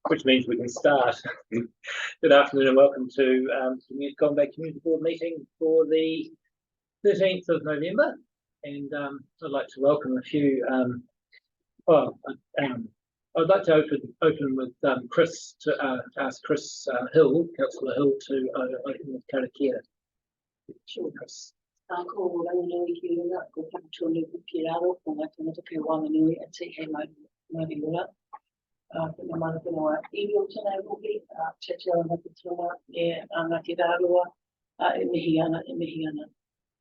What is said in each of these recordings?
which means we can start. Good afternoon and welcome to the Youth Combat Community Board meeting for the 13th of November. And I'd like to welcome a few. I'd like to open with Chris to ask Chris Hill, Councillor Hill, to open with Karakia. Sure, Chris. Ko rangi ki runga ko pantoni ki raro ko ngā tangata ki wanganui a te he mai ura. Kuna mana kuna iwi o tēnei hoki, te te o ngati tuna e ngati rāroa, e mihi ana.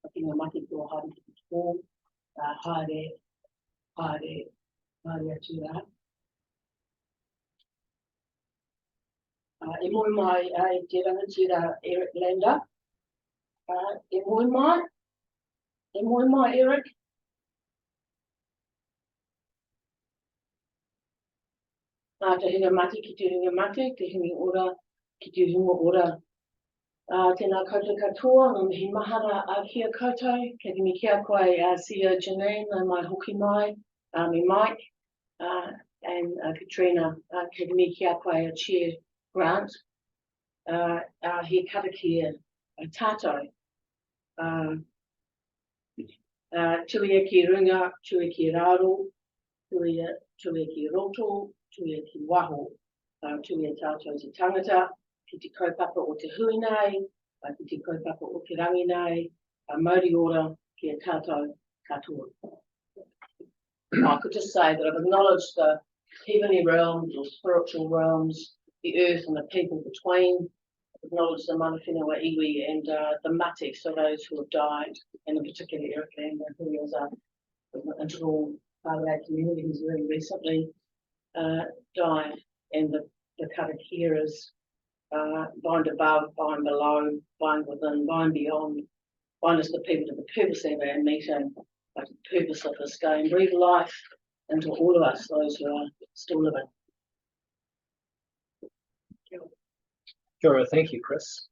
A kinga maki ko hari ki tō, haere atu rā. E moi mai e te rangatira Eric Lander. E moi mai, Eric. Te hinga mati ki te hinga mati, te hinga ora ki te hinga ora. Tēnā koutou katoa, ngā mihi mahara a kia koutou, kei te mi kia koe CEO Janine, mai hoki mai, me Mike, and Katrina, kei te mi kia koe a Chair Grant, he karakia a tātou. Tuia ki runga, tuia ki raro, tuia ki roto, tuia ki waho, tuia tātou te tangata, ki te kaupapa o te hui nei, ki te kaupapa o te rangi nei, mauri ora ki a tātou katoa. I could just say that I've acknowledged the heavenly realms or spiritual realms, the earth and the people between. Acknowledge the mana whenua iwi and the mate, so those who have died, and in particular Eric Lander, who was an integral part of our community, who's very recently died, and the karakiras, bind above, bind below, bind within, bind beyond, bind us the people to the purpose of our meeting, like the purpose of this game, breathe life into all of us, those who are still living. Sure, thank you, Chris.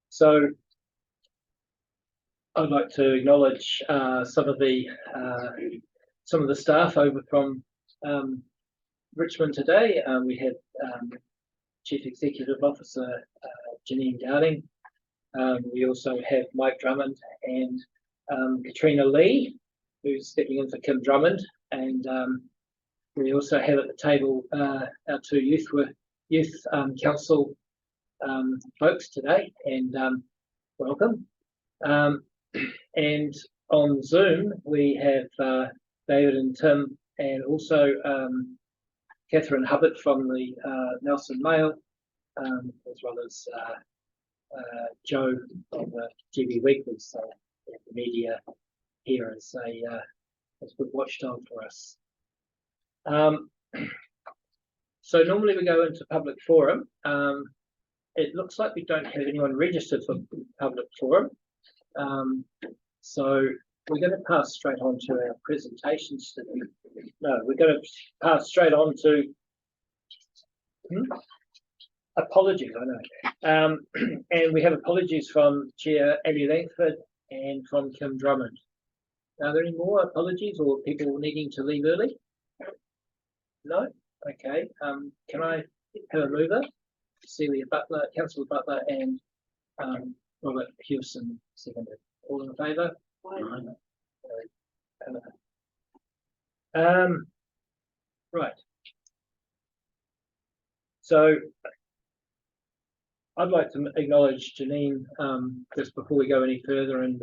So I'd like to acknowledge some of the staff over from Richmond today. We had Chief Executive Officer Janine Dowding. We also have Mike Drummond and Katrina Lee, who's stepping in for Kim Drummond, and we also have at the table our two youth council folks today, and welcome. And on Zoom we have David and Tim, and also Catherine Hubbard from the Nelson Mail, as well as Joe from the GB Weekly. So the media here is a good watchdog for us. So normally we go into public forum. It looks like we don't have anyone registered for public forum. So we're going to pass straight on to our presentations. No, we're going to pass straight on to apologies, I know. And we have apologies from Chair Ellie Langford and from Kim Drummond. Are there any more apologies or people needing to leave early? No? Okay. Can I have a mover? Celia Butler, Councillor Butler, and Robert Hewson seconded. All in favour? Right. So I'd like to acknowledge Janine just before we go any further, and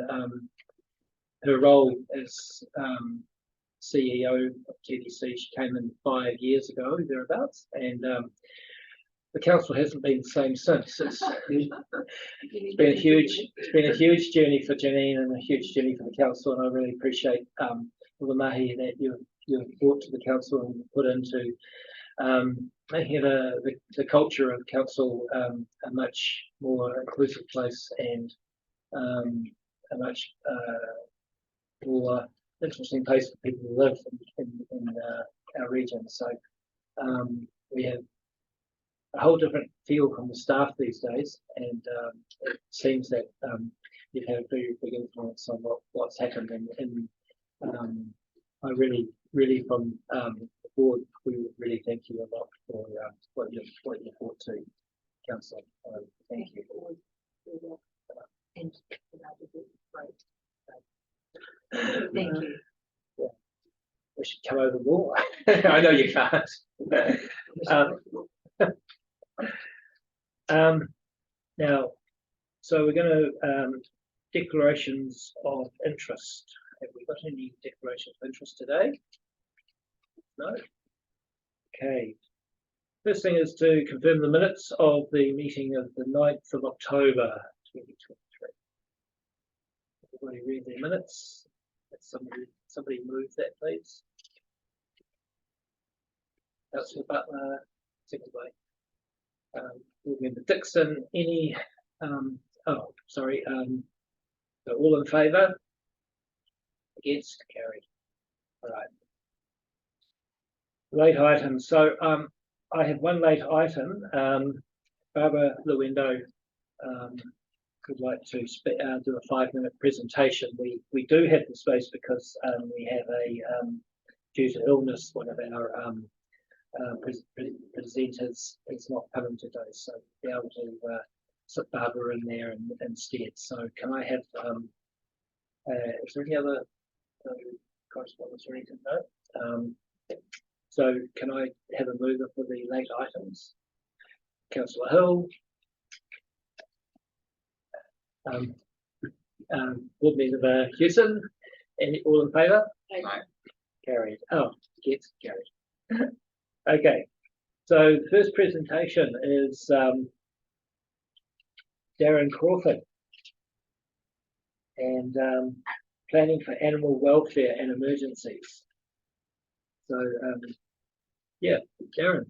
her role as CEO of TDC. She came in 5 years ago, thereabouts, and the council hasn't been the same since. It's been a huge journey for Janine and a huge journey for the council, and I really appreciate all the mahi that you've brought to the council and put into making it the culture of council a much more inclusive place, and a much more interesting place for people to live in our region. So we have a whole different feel from the staff these days, and it seems that you've had a very big influence on what's happened. And I really from the board, we really thank you a lot for what you brought to council. Thank you. And thank you. We should come over more. I know you can't. Now, so we're going to declarations of interest. Have we got any declarations of interest today? No. Okay. First thing is to confirm the minutes of the meeting of the 9th of October 2023. Everybody read their minutes. Somebody move that, please. Councillor Butler, second by Board Member Dixon. Any? So all in favour? Against? Carried. All right. Late items. So I have one late item. Barbara Luendo would like to do a 5-minute presentation. We do have the space because we have a due to illness, one of our presenters is not coming today, so be able to sit Barbara in there instead. So can I have? Is there any other correspondence or anything? No. So can I have a mover for the late items? Councillor Hill. Board Member Hewson. Any all in favour? No. Carried. Oh, yes, carried. Okay. So the first presentation is Darren Crawford and planning for animal welfare and emergencies. So yeah, Darren,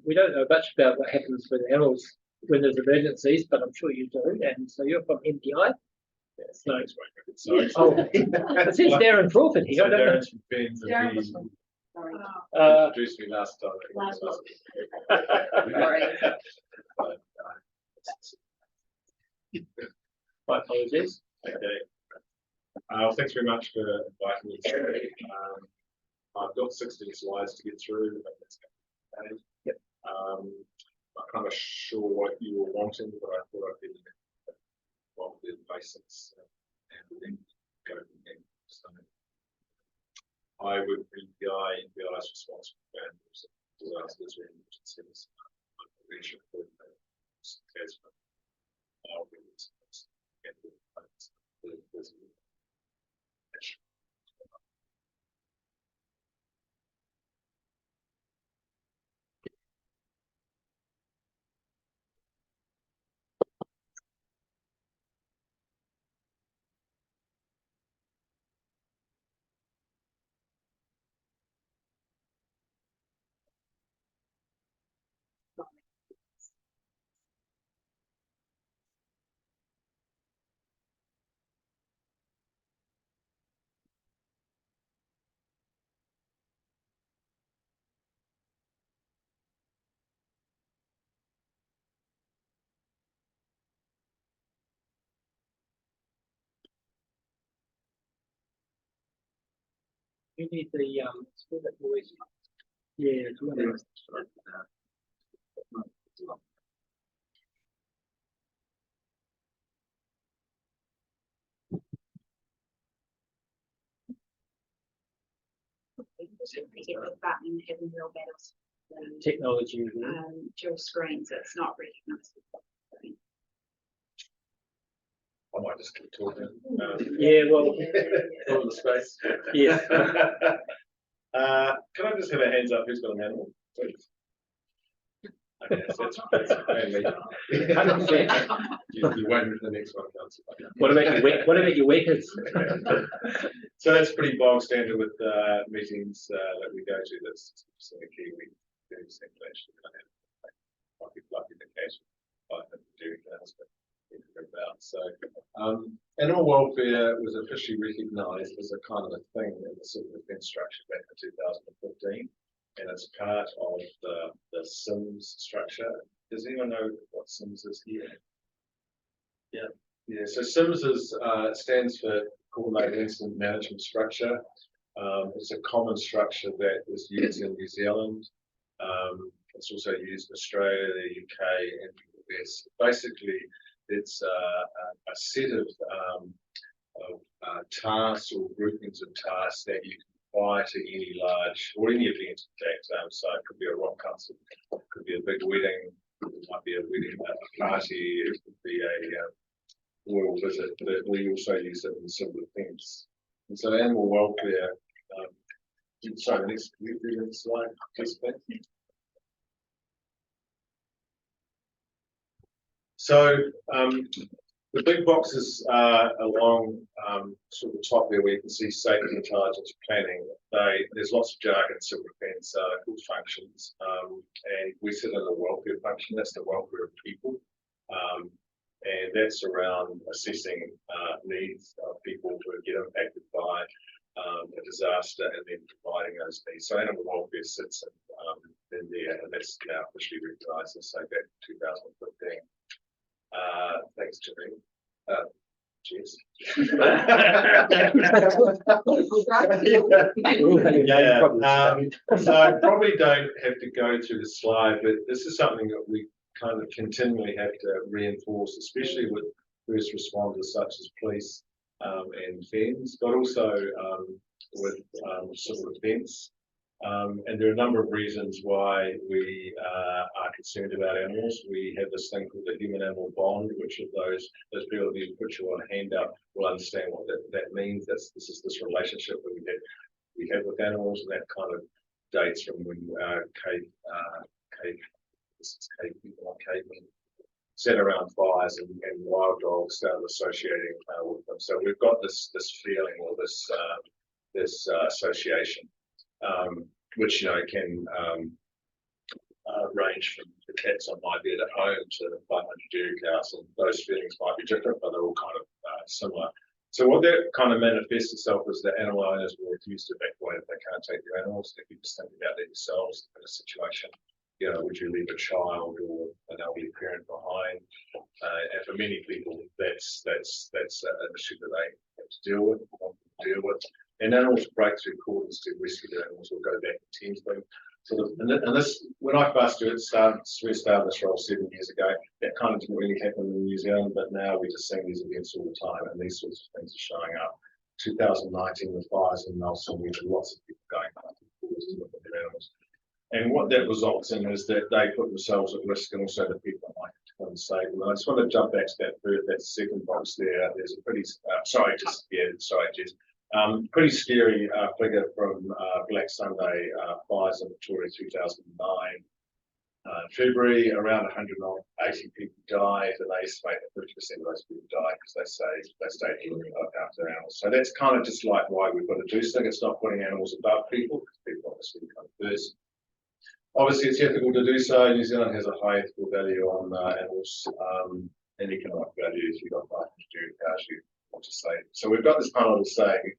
we don't know much about what happens with animals when there's emergencies, but I'm sure you do. And so you're from MPI. Yes, So, sorry. oh, it says Darren Crawford here. I don't know. Darren was from- sorry. Introduced me last time. Last month. My apologies. Okay. Thanks very much for inviting me today. I've got 16 slides to get through, but that's okay. Yep. I'm kind of sure what you were wanting, but I thought I'd be well, the basics and then go from there. So I would be NPI's responsible for animals, disasters, or emergencies. You need the noise. Yeah, it's one of those. Batman having real battles. Technology. Dual screens, it's not recognised. I might just keep talking. Yeah, well, All the space. yes. Can I just have a hands up? Who's got an animal, please? Okay, so that's mainly. 100%. You waiting for the next one, Councillor. What about your weapons? So that's pretty bog standard with meetings that we go to. That's a Kiwi 30% actually. Might be lucky the case. I have to do that, but about. So animal welfare was officially recognised as a kind of a thing in the civil defence structure back in 2015, and it's part of the SIMS structure. Does anyone know what SIMS is here? Yeah. So SIMS is stands for Coordinated Incident Management Structure. It's a common structure that is used in New Zealand. It's also used in Australia, the UK, and the US. Basically, it's a set of tasks or groupings of tasks that you can apply to any large or any event. In fact, so it could be a rock concert, it could be a big wedding, it might be a wedding, a party, it could be a royal visit. But we also use it in civil defence. And so animal welfare. Sorry, the next slide, please. So the big boxes along sort of the top there where you can see safety, intelligence, planning. There's lots of jargon, civil defence, good functions, and we sit in the welfare function. That's the welfare of people, and that's around assessing needs of people who get impacted by a disaster and then providing those needs. So animal welfare sits in there, and that's now officially recognised as say back in 2015. Thanks, Janine. Cheers. So I probably don't have to go through the slide, but this is something that we kind of continually have to reinforce, especially with first responders such as police and FENS, but also with civil defence. And there are a number of reasons why we are concerned about animals. We have this thing called the human-animal bond, which of those people who put your hand up will understand what that means. This is this relationship that we have with animals, and that kind of dates from when cavemen sat around fires and wild dogs started associating with them. So we've got this feeling or this association. Which can range from the cats on my bed at home to the 500 dairy cows, and those feelings might be different, but they're all kind of similar. So what that kind of manifests itself is that animal owners will refuse to evacuate if they can't take their animals. If you just think about that yourselves in a situation, would you leave a child or an elderly parent behind? And for many people, that's an issue that they have to deal with. And animals break through cordons to rescue their animals or go back and tend to them. So this, when I first started this role 7 years ago, that kind of didn't really happen in New Zealand, but now we're just seeing these events all the time, and these sorts of things are showing up. 2019, the fires in Nelson, we had lots of people going up to look at their animals. And what that results in is that they put themselves at risk, and also the people that might have to come and save them. And I just want to jump back to that second box there. There's a pretty, Jess. Pretty scary figure from Black Sunday fires in Victoria 2009. February, around 180 people died, and they estimate that 50% of those people died because they stayed after their animals. So that's kind of just like why we've got to do something. It's not putting animals above people, because people obviously come first. Obviously, it's ethical to do so. New Zealand has a high ethical value on animals and economic value. If you've got 500 dairy cows, you want to save. So we've got this kind of saying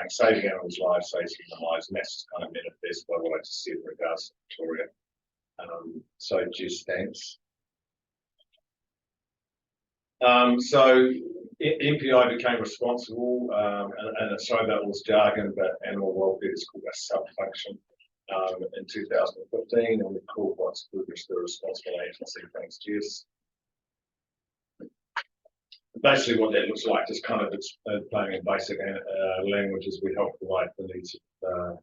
saving animals' lives saves human lives, and that's kind of manifest by what I just said in regards to Victoria. So Jess, thanks. So MPI became responsible, and sorry about all this jargon, but animal welfare is called a sub-function in 2015, and we called what's the responsible agency. Thanks, Jess. Basically, what that looks like is kind of explaining in basic language as we help provide the needs of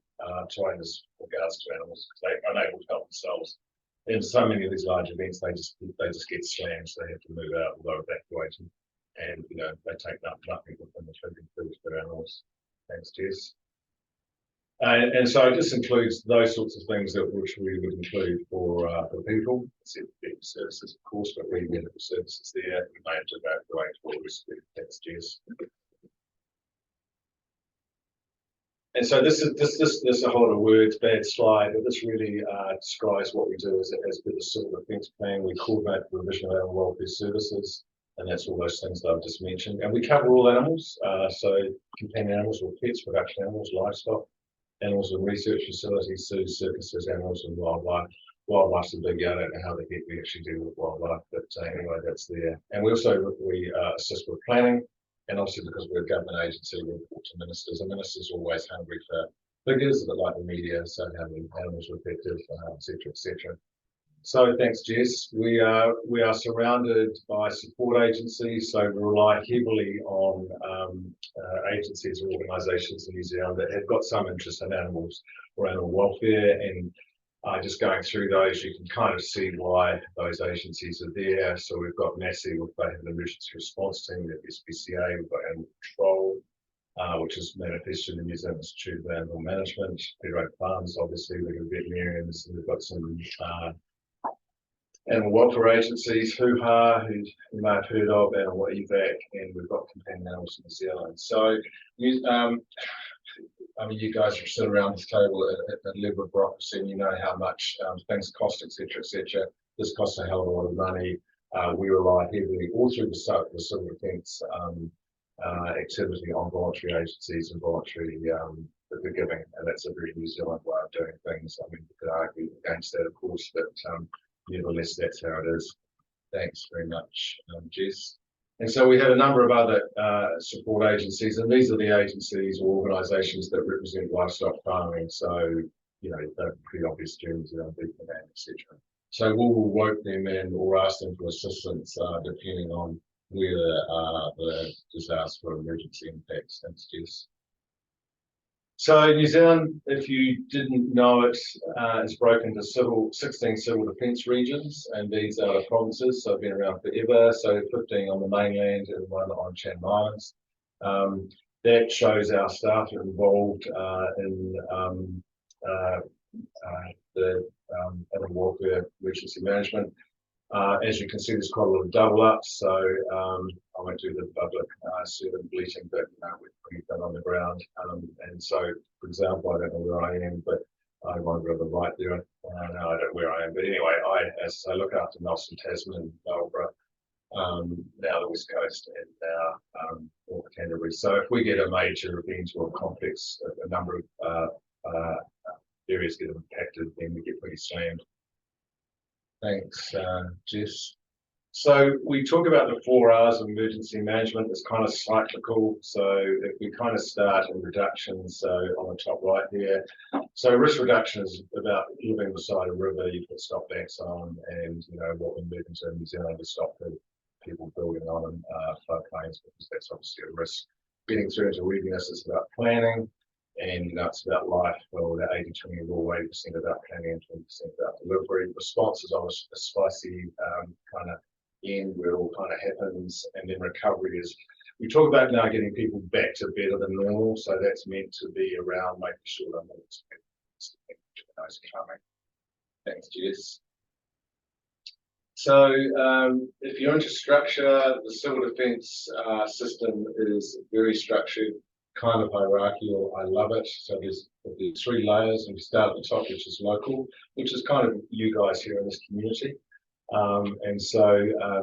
owners with regards to animals, because they're unable to help themselves. In so many of these large events, they just get slammed, so they have to move out or they're evacuated, and they take nothing with them, including food for their animals. Thanks, Jess. And so this includes those sorts of things which we would include for people, medical services, of course, but we medical services there. We may have to evacuate for rescue. Thanks, Jess. And so this is a whole lot of words, bad slide, but this really describes what we do as with the civil defence plan. We coordinate the provision of animal welfare services, and that's all those things that I've just mentioned. And we cover all animals, so companion animals or pets, production animals, livestock, animals in research facilities, zoos, circuses, animals and wildlife. Wildlife's a big, I don't know how the heck we actually deal with wildlife, but anyway, that's there. And we also assist with planning. and obviously because we're a government agency, we report to ministers, and ministers are always hungry for figures, a bit like the media, so how many animals were affected, etc., etc. So thanks, Jess. We are surrounded by support agencies, so we rely heavily on agencies or organisations in New Zealand that have got some interest in animals or animal welfare, and just going through those, you can kind of see why those agencies are there. So we've got Massey, we've got an emergency response team, we've got SPCA, we've got animal control, which is manifested in the New Zealand Institute of Animal Management, Federated Farms, obviously, we've got veterinarians, and we've got some animal welfare agencies, HUHA, who you may have heard of, Animal Evac, and we've got Companion Animals in New Zealand. So, I mean, you guys have sit around this table at the level of bureaucracy, and you know how much things cost, etc., etc. This costs a hell of a lot of money. We rely heavily all through the civil defence activity on voluntary agencies and voluntary forgiving, and that's a very New Zealand way of doing things. I mean, you could argue against that, of course, but nevertheless, that's how it is. Thanks very much, Jess. And so we have a number of other support agencies, and these are the agencies or organisations that represent livestock farming. So, you know, they're pretty obvious terms, beef and etc. So we'll work them in or ask them for assistance depending on where the disaster or emergency impacts. Thanks, Jess. So New Zealand, if you didn't know it, is broken into 16 civil defence regions, and these are the provinces, so they've been around forever, so 15 on the mainland and 1 on Channel Islands. That shows our staff are involved in the animal welfare emergency management. As you can see, there's quite a lot of double ups, so I won't do the public servant bleating, but we've done on the ground. And so, for example, I don't know where I am, but I won't go to the right there. No, I don't know where I am. But anyway, as I look after Nelson, Tasman, Marlborough, now the West Coast, and now North Canterbury. So if we get a major event or a complex, a number of areas get impacted, then we get pretty slammed. Thanks, Jess. So we talk about the 4 R's of emergency management. It's kind of cyclical. So if we kind of start in reduction, so on the top right there. So risk reduction is about living beside a river. You put stop banks on, and what we're moving to in New Zealand to stop the people building on them, floodplains, because that's obviously a risk. Getting through into readiness is about planning, and it's about life. Well, that 80-20 rule, 80% about planning and 20% about delivery. Response is almost a spicy kind of end where it all kind of happens, and then recovery is, we talk about now getting people back to better than normal, so that's meant to be around making sure they're not expecting those coming. Thanks, Jess. So if you're into structure, the civil defence system is very structured, kind of hierarchical. I love it. So there's 3 layers, and we start at the top, which is local, which is kind of you guys here in this community. And so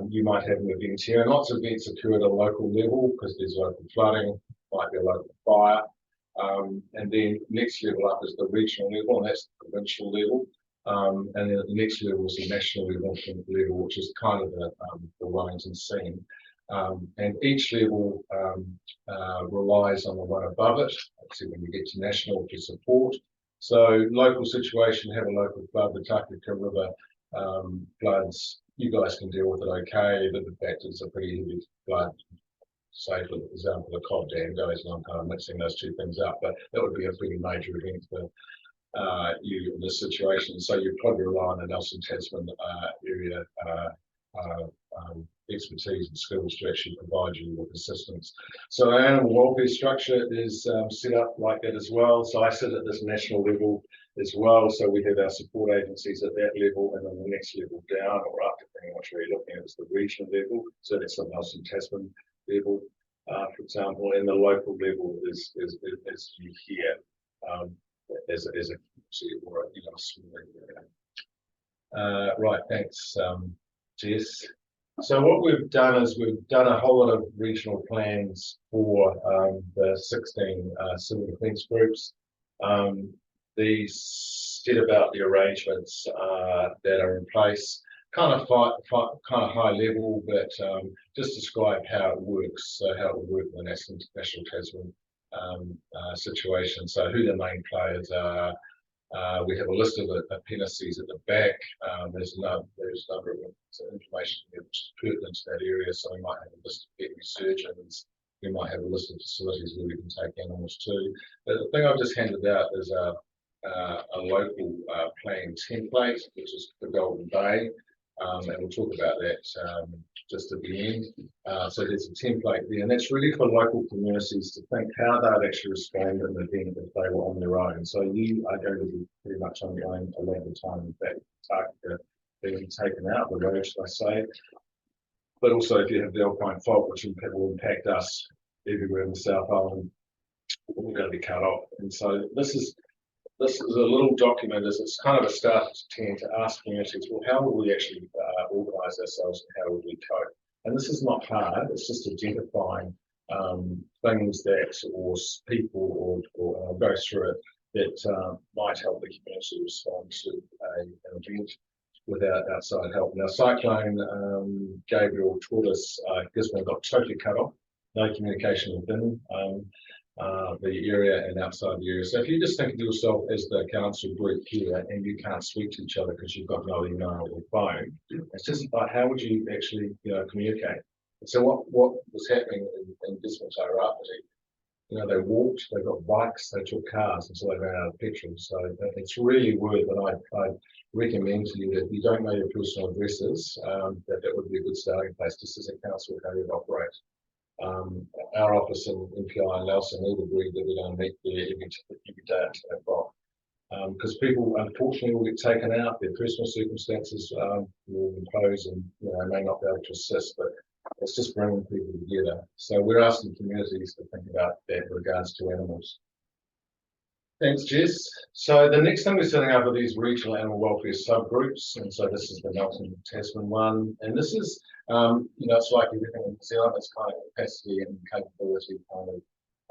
you might have an event here, and lots of events occur at a local level because there's local flooding, might be a local fire. And then next level up is the regional level, and that's the provincial level. And then the next level is the national level, which is kind of the Wellington scene. And each level relies on the one above it. Obviously, when you get to national, for support. So local situation, have a local flood, the Karakia River floods, you guys can deal with it okay, but the fact it's a pretty heavy flood. Say, for example, the Cobb Dam goes, and I'm kind of mixing those 2 things up, but that would be a pretty major event for you in this situation. So you'd probably rely on the Nelson Tasman area expertise and skills to actually provide you with assistance. So our animal welfare structure is set up like that as well. So I sit at this national level as well. So we have our support agencies at that level, and then the next level down or up, depending on what you're looking at, is the regional level. So that's the Nelson Tasman level, for example, and the local level is you hear as a or a small area. Right, thanks, Jess. So what we've done is we've done a whole lot of regional plans for the 16 civil defence groups. These set about the arrangements that are in place. kind of high level, but just describe how it works, so how it would work in the National Tasman situation. So who the main players are. We have a list of appendices at the back. There's a number of information which is pertinent to that area. So we might have a list of veterinary surgeons. We might have a list of facilities where we can take animals to. But the thing I've just handed out is a local plan template, which is for Golden Bay. And we'll talk about that just at the end. So there's a template there, and that's really for local communities to think how they'd actually respond in the event if they were on their own. So you are going to be pretty much on your own a lot of the time. In fact, Karakia being taken out of the road, should I say. But also if you have the Alpine fault, which will impact us everywhere in the South Island, we're going to be cut off. And so this is a little document. It's kind of a start to ask communities, well, how will we actually organise ourselves and how will we cope? And this is not hard. It's just identifying things that, or people, or I'll go through it, that might help the community respond to an event without outside help. Now, Cyclone Gabriel taught us Gisborne got totally cut off, no communication within the area and outside the area. So if you just think of yourself as the council group here and you can't speak to each other because you've got no email or phone, it's just like, how would you actually communicate? And so what was happening in Gisborne Karakia, they walked, they got bikes, they took cars until they ran out of petrol. So it's really worth it. And I recommend to you that if you don't know your personal addresses, that would be a good starting place just as a council how you operate. Our office in MPI and Nelson all agreed that we're going to meet there every day at 10 o'clock. Because people unfortunately will get taken out, their personal circumstances will impose and may not be able to assist, but it's just bringing people together. So we're asking communities to think about that in regards to animals. Thanks, Jess. So the next thing we're setting up are these regional animal welfare subgroups, and so this is the Melton Tasman one, and this is it's like everything in New Zealand, it's kind of capacity and capability kind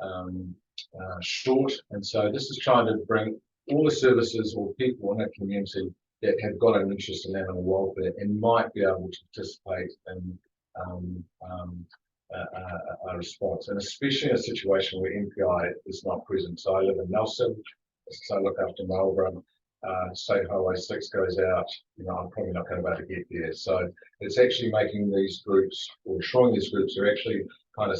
of short, and so this is trying to bring all the services or people in a community that have got an interest in animal welfare and might be able to participate in a response, and especially in a situation where MPI is not present. So I live in Nelson, so I look after Marlborough. State Highway 6 goes out, I'm probably not going to be able to get there. So it's actually making these groups, or ensuring these groups are actually kind of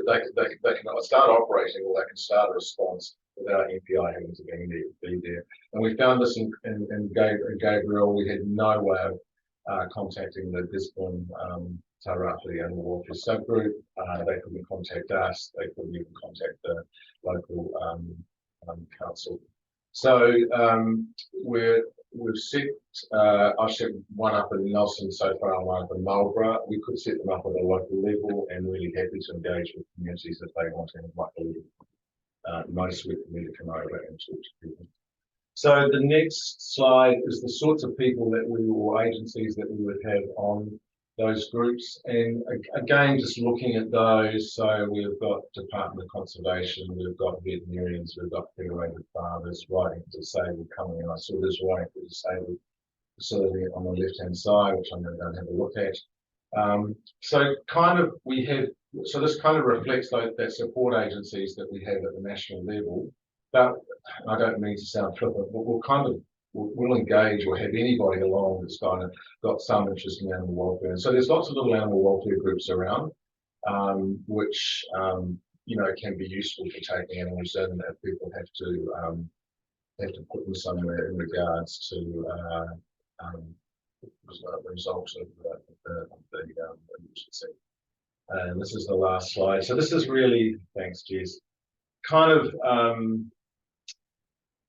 they can start operating or they can start a response without MPI having to be there. And we found this in Gabriel. We had no way of contacting the Gisborne Karakia Animal Welfare subgroup. They couldn't contact us. They couldn't even contact the local council. So we've set, I've set one up in Nelson so far and one up in Marlborough. We could set them up at a local level and really happy to engage with communities if they want to have like a nice week for me to come over and talk to people. So the next slide is the sorts of people that or agencies that we would have on those groups, and again just looking at those. So we've got Department of Conservation, we've got veterinarians, we've got federated farmers, writing for disabled coming in. I saw this writing for disabled facility on the left hand side, which I'm going to go and have a look at. So this kind of reflects that support agencies that we have at the national level. But I don't mean to sound flippant, but we'll engage or have anybody along that's got some interest in animal welfare. And so there's lots of little animal welfare groups around, which can be useful for taking animals in if people have to put them somewhere in regards to the result of the emergency. And this is the last slide. So this is really, thanks, Jess, kind of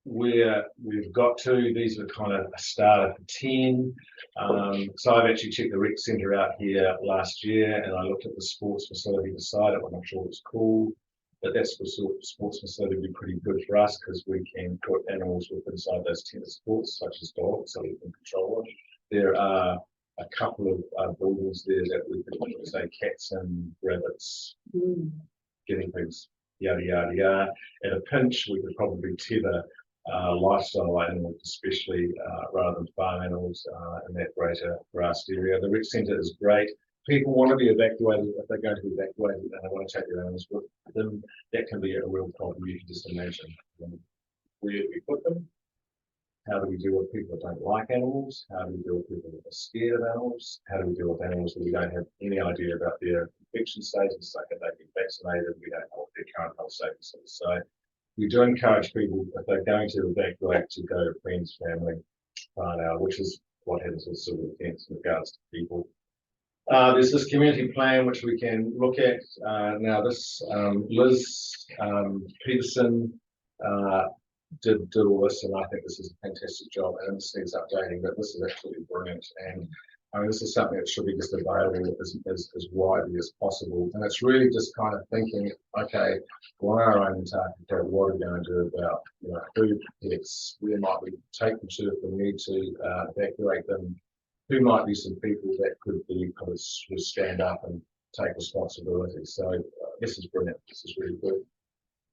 where we've got to. These are kind of a start of 10. So I've actually checked the rec centre out here last year, and I looked at the sports facility beside it. I'm not sure what it's called, but that sports facility would be pretty good for us because we can put animals inside those tennis sports, such as dogs, so we can control them. There are a couple of buildings there that we could say cats and rabbits, guinea pigs, yada yada yada. At a pinch, we could probably tether lifestyle animals, especially rather than farm animals in that greater grassed area. The rec centre is great. People want to be evacuated if they're going to be evacuated and they want to take their animals with them. That can be a real problem. You can just imagine where do we put them. How do we deal with people that don't like animals? How do we deal with people that are scared of animals? How do we deal with animals that we don't have any idea about their infection status? Like if they've been vaccinated, we don't know what their current health status is. So we do encourage people, if they're going to evacuate, to go to friends, family, which is what happens with civil defence in regards to people. There's this community plan which we can look at. Now this Liz Peterson did all this, and I think this is a fantastic job, and this needs updating, but this is absolutely brilliant. And I mean, this is something that should be just available as widely as possible. And it's really just kind of thinking, okay, on our own Antarctica, what are we going to do about, food, pets, where might we take them to if we need to evacuate them? Who might be some people that could be kind of stand up and take responsibility? So this is brilliant. This is really good.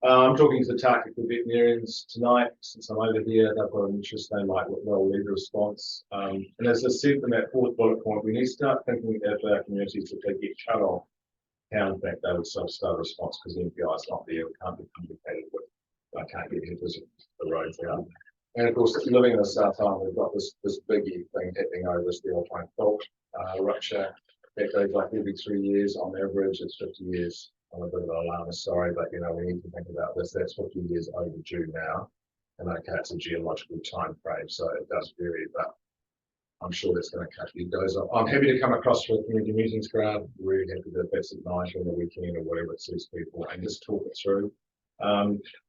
I'm talking to the Tarctica veterinarians tonight. Since I'm over here, they've got an interest. They might well lead a response. And as I said in that fourth bullet point, we need to start thinking of our communities if they get cut off, how in fact they would self-start a response, because the NPI is not there. We can't be communicated with. I can't get here because the roads out. And of course, living in the South Island, we've got this biggie thing happening over us, the Alpine Fault rupture. That goes like every 3 years. On average, it's 50 years. I'm a bit of an alarmist, sorry, but we need to think about this. That's 50 years overdue now. And okay, it's a geological time frame, so it does vary, but I'm sure that's going to cut you guys off. I'm happy to come across for a community meetings crowd. Really happy that that's at night or on the weekend or whatever it suits people, and just talk it through.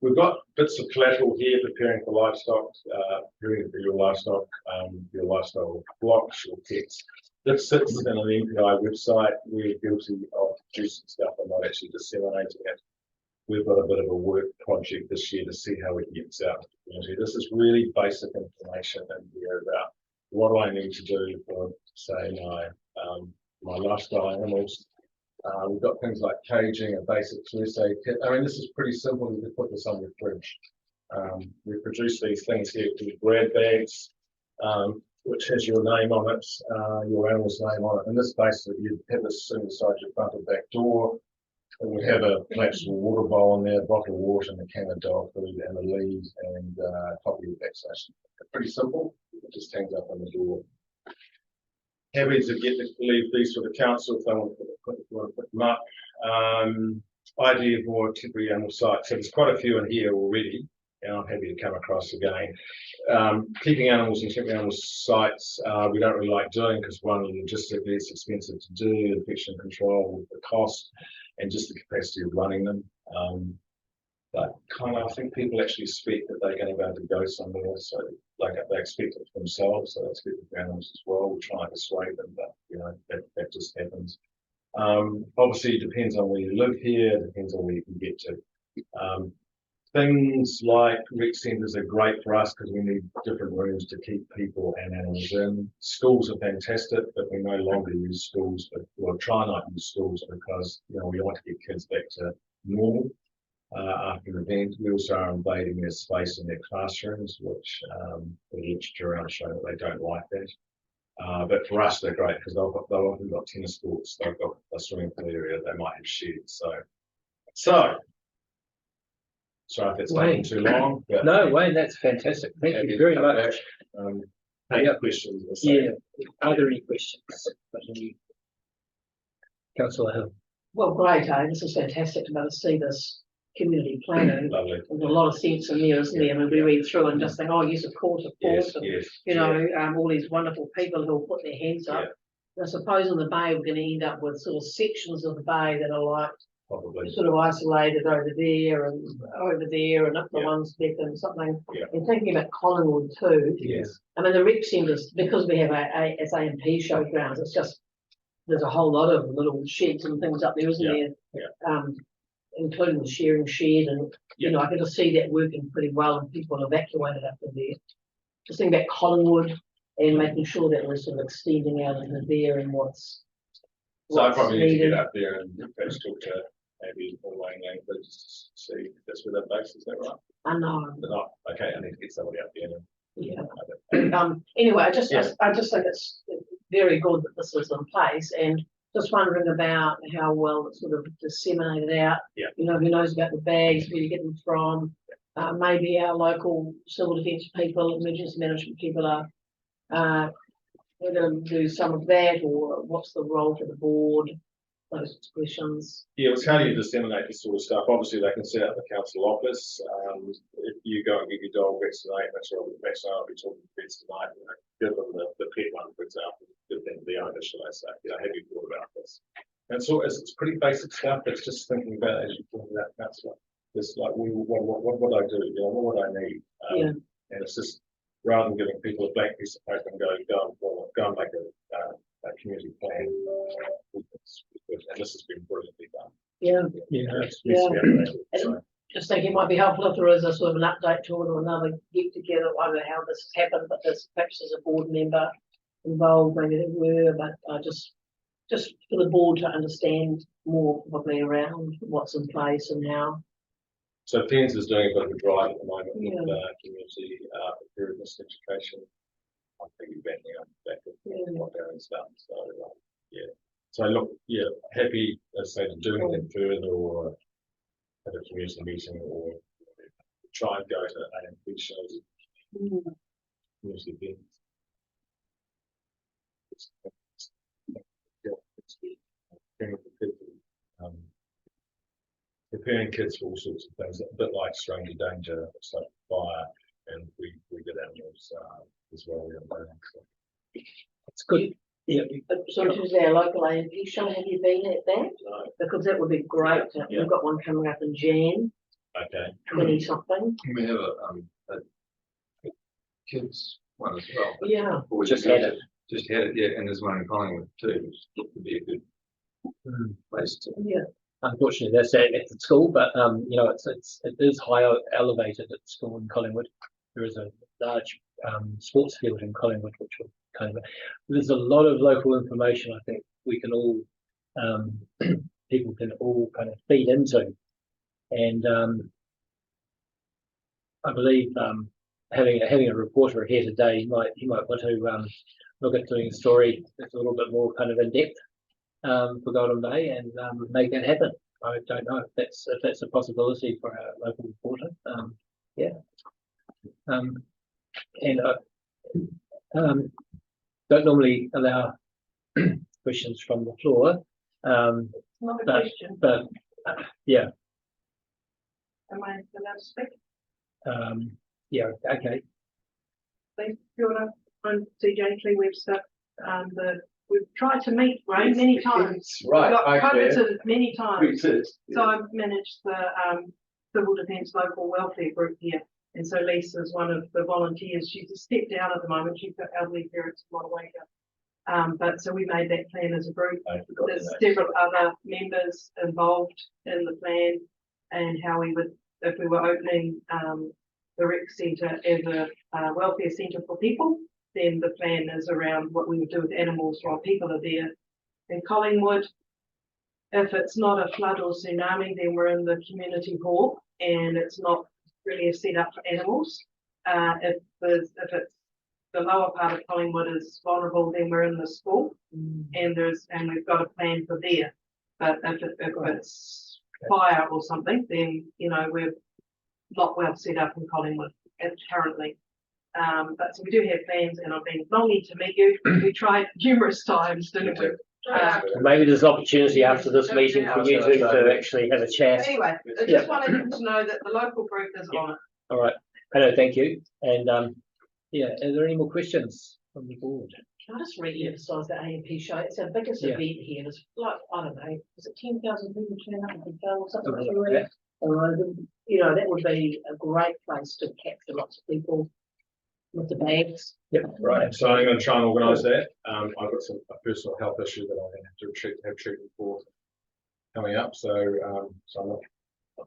We've got bits of collateral here preparing for livestock, preparing for your livestock blocks, your pets. This sits in an NPI website. We're guilty of producing stuff and not actually disseminating it. We've got a bit of a work project this year to see how we can get this out to the community. This is really basic information in here about what do I need to do for, say, my lifestyle animals. We've got things like caging, a basic first aid kit. I mean, this is pretty simple. You can put this on your fridge. We produce these things here called grab bags, which has your name on it, your animal's name on it. And this basically, you have this inside your front and back door. And we have a collapsible water bowl in there, a bottle of water, and a can of dog food, and a lead, and a copy of vaccination. Pretty simple. It just hangs up on the door. Happy to leave these for the council if they want to put them up. Idea for temporary animal sites. So there's quite a few in here already, and I'm happy to come across again. Keeping animals in temporary animal sites, we don't really like doing because one, logistically it's expensive to do, infection control, the cost, and just the capacity of running them. But kind of, I think people actually expect that they're going to be able to go somewhere, so like they expect it for themselves, so they expect it for animals as well. We try and persuade them, but that just happens. Obviously, it depends on where you live here, it depends on where you can get to. Things like rec centres are great for us because we need different rooms to keep people and animals in. Schools are fantastic, but we no longer use schools, but we'll try not to use schools because we want to get kids back to normal. After an event, we also are invading their space in their classrooms, which the literature around show that they don't like that. But for us, they're great because they've often got tennis courts, they've got a swimming pool area, they might have sheds. So sorry if it's taking too long. But no, Wayne, that's fantastic. Thank you very much. Take questions. Yeah. Are there any questions? Councillor Hill. Well, great, this is fantastic to be able to see this community planning. Lovely. There's a lot of sense in there, isn't there? I mean, we read through and just think, oh yes, of course, Yes, and, yes, all these wonderful people who'll put their hands up. I suppose in the bay we're going to end up with sort of sections of the bay that are like probably sort of isolated over there and up the one step and something. And thinking about Collingwood too. Yes. I mean the rec centres, because we have as AMP showgrounds, it's just there's a whole lot of little sheds and things up there, isn't there? Yeah. Including the sharing shed, and I can just see that working pretty well, and people evacuated up in there. Just think about Collingwood and making sure that we're sort of extending out into there and what's I probably need to get up there and perhaps talk to maybe Wayne Langford, just see if that's where they're based, is that right? I know. They're not, okay, I need to get somebody up there. Yeah. Anyway, I just think it's very good that this is in place, and just wondering about how well it's sort of disseminated out. Yeah. You know, who knows about the bags, where you get them from. Maybe our local civil defence people, emergency management people are we're going to do some of that, or what's the role for the board? Those questions. Yeah, it's how do you disseminate this sort of stuff? Obviously, they can set up the council office. If you go and give your dog vaccinate, that's all the vaccinate. I'll be talking to vets tonight. You know, give them the pet one, for example. Give them the owner, shall I say? You know, have you thought about this? And so it's pretty basic stuff. It's just thinking about, as you talk about, councillor. It's like, what would I do? You know, what would I need? And it's just rather than giving people a blank piece of paper and go and make a community plan. And this has been brilliantly done. Yeah. So, Just think it might be helpful if there is a sort of an update to it or another get together. I don't know how this has happened, but there's perhaps as a board member involved, maybe there were, but just for the board to understand more probably around what's in place and how. So Pens is doing a bit of a drive at the moment with community preparedness education. I'm thinking backing up back with lockdown and stuff. So yeah. So look, yeah, happy as I say to do anything further or at a community meeting or try and go to AMP shows, community events. Preparing kids for all sorts of things, a bit like stranger danger, it's like fire, and we get animals as well. It's good. Yeah. So in terms of our local AMP show, have you been at that? No. Because that would be great. We've got one coming up in Jan. Okay. 20 something. We have a kids one as well. Yeah. We just had it. Just had it, yeah, and there's one in Collingwood too, which would be a good place to. Yeah. Unfortunately, that's at the school, but you know, it is high elevated at the school in Collingwood. There is a large sports field in Collingwood, which will kind of. There's a lot of local information. I think we can all people can all kind of feed into, and I believe having a reporter here today, he might want to look at doing a story that's a little bit more kind of in depth. For Golden Bay and make that happen. I don't know if that's a possibility for our local reporter. Don't normally allow questions from the floor. Not a question. But yeah. Am I allowed to speak? Yeah. Okay. Thanks, Fiona. I'm CJ Clee Webster. We've tried to meet Ray many times. Right, Got okay. coveted many times. So So I've managed the Civil Defence Local Welfare Group here. And so Lisa's one of the volunteers. She's a step down at the moment. She's got elderly parents a lot away here. But so we made that plan as a group. There's several other members involved in the plan and how we would, if we were opening the rec centre as a welfare centre for people, then the plan is around what we would do with animals while people are there. In Collingwood, if it's not a flood or tsunami, then we're in the community hall and it's not really a setup for animals. If it's the lower part of Collingwood is vulnerable, then we're in the school and we've got a plan for there. But if it's fire or something, then you know we're not well set up in Collingwood currently. But so we do have plans, and I've been longing to meet you. We tried numerous times, didn't we? Maybe there's opportunity after this meeting for you two to actually have a chat. Anyway, I just wanted you to know that the local group is on it. All right. Hello, thank you. And yeah, are there any more questions from the board? Can I just re-emphasise the AMP show? It's our biggest event here. There's like, I don't know, is it 10,000 people turn up and go or something like that? You know, that would be a great place to capture lots of people with the bags. Yep. Right. So I'm going to try and organise that. I've got a personal health issue that I'm going to have to have treatment for coming up. So I'm not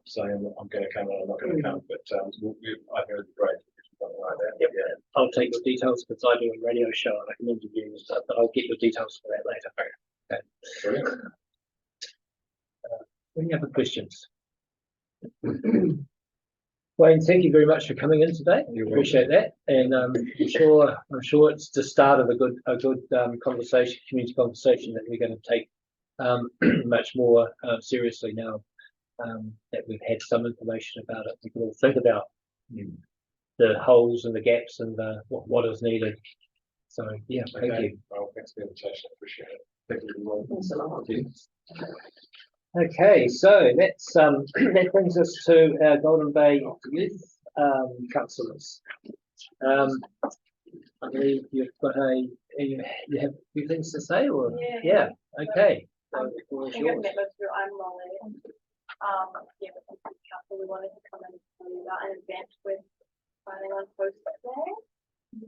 saying I'm going to come or I'm not going to come, but I think it'd be great. Something like that. Yep. Yeah. I'll take your details because I do a radio show and I can interview and stuff, but I'll get your details for that later. Okay. Brilliant. Any other questions? Wayne, thank you very much for coming in today. Appreciate that, and I'm sure it's the start of a good conversation, community conversation that we're going to take much more seriously now that we've had some information about it. We can all think about the holes and the gaps and what is needed. So yeah, thank you. Well, thanks for the invitation. I appreciate it. Thank you. Thanks a lot. Okay, so that's that brings us to our Golden Bay Youth councillors. I believe you've got you have a few things to say, or yeah, okay. So the floor is yours. I'm Molly. Yeah, with the council, we wanted to come and tell you about an event with planning on post day.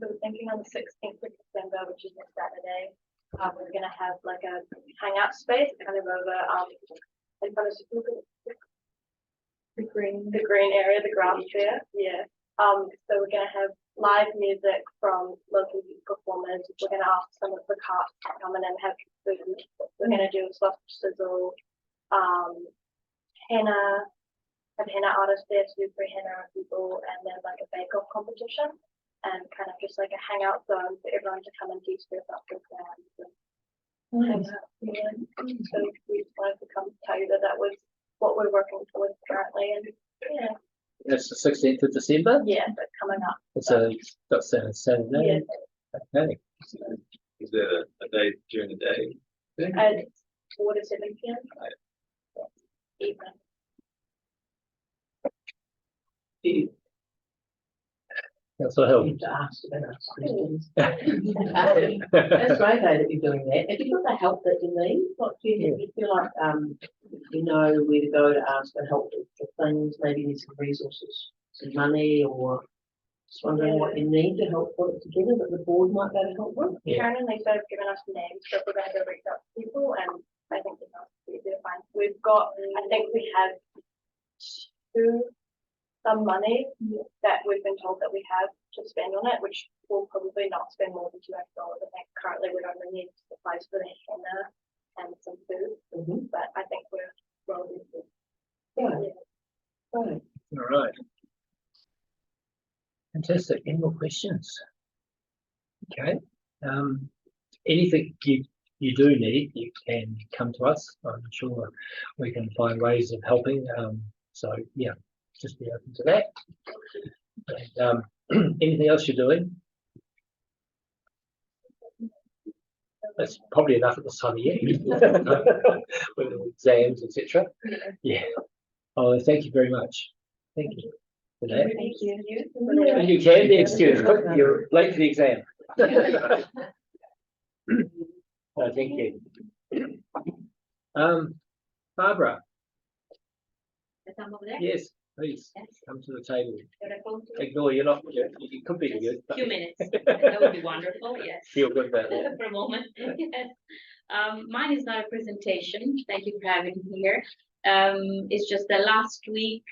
So we're thinking on the 16th of December, which is next Saturday, we're going to have like a hangout space kind of over in front of the green area, the grass there. Yeah. So we're going to have live music from local youth performers. We're going to ask some of the cast to come in and have food. We're going to do a soft sizzle, henna artists there to do free henna on people, and then like a bake-off competition, and kind of just like a hangout zone for everyone to come and de-stress after exams. Yeah. So we just wanted to come tell you that was what we're working towards currently, and yeah. That's the 16th of December. Yeah, but coming up. That's a Saturday. Yeah. Okay. Is there a day during the day? At 4 to 7 p.m. Evening. That's what helps. To ask about questions. That's great though that you're doing that. Have you got the help that you need? What do you feel like you know where to go to ask for help with things? Maybe you need some resources, some money, or just wondering what you need to help put it together that the board might be able to help with. Karen and Lisa have given us names, so we're going to go reach out to people, and I think it's easy to find. We've got, I think we have some money that we've been told that we have to spend on it, which we'll probably not spend more than $200. I think currently we only need supplies for the henna and some food, but I think we're well good. Yeah. Right. All right. Fantastic. Any more questions? Okay. Anything you do need, you can come to us. I'm sure we can find ways of helping. So yeah, just be open to that. And, anything else you're doing? That's probably enough at this time of year. With exams, etc. Yeah. Oh, thank you very much. Thank you for that. Thank you. You can be excused. You're late for the exam. No, thank you. Barbara. Come over there. Yes, please Yes. come to the table. Should I go to- Ignore you're not. You could be good. But Few minutes. That would be wonderful. Yes. feel good about that. For a moment. Yes. Mine is not a presentation. Thank you for having me here. It's just that last week,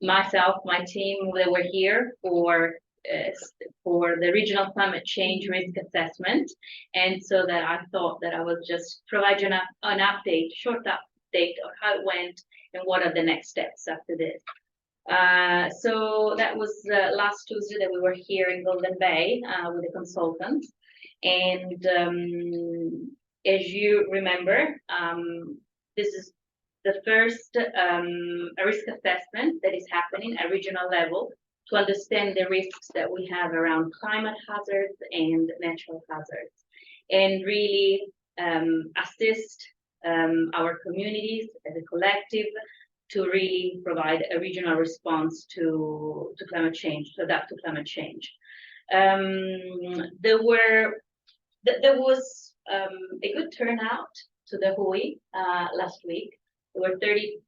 myself, my team, they were here for the regional climate change risk assessment, and so that I thought that I would just provide you an update, short update of how it went and what are the next steps after this. So that was last Tuesday that we were here in Golden Bay with the consultants, and as you remember, this is the first risk assessment that is happening at regional level to understand the risks that we have around climate hazards and natural hazards, and really assist our communities as a collective to really provide a regional response to climate change, to adapt to climate change. There was a good turnout to the Hui last week. There were 30+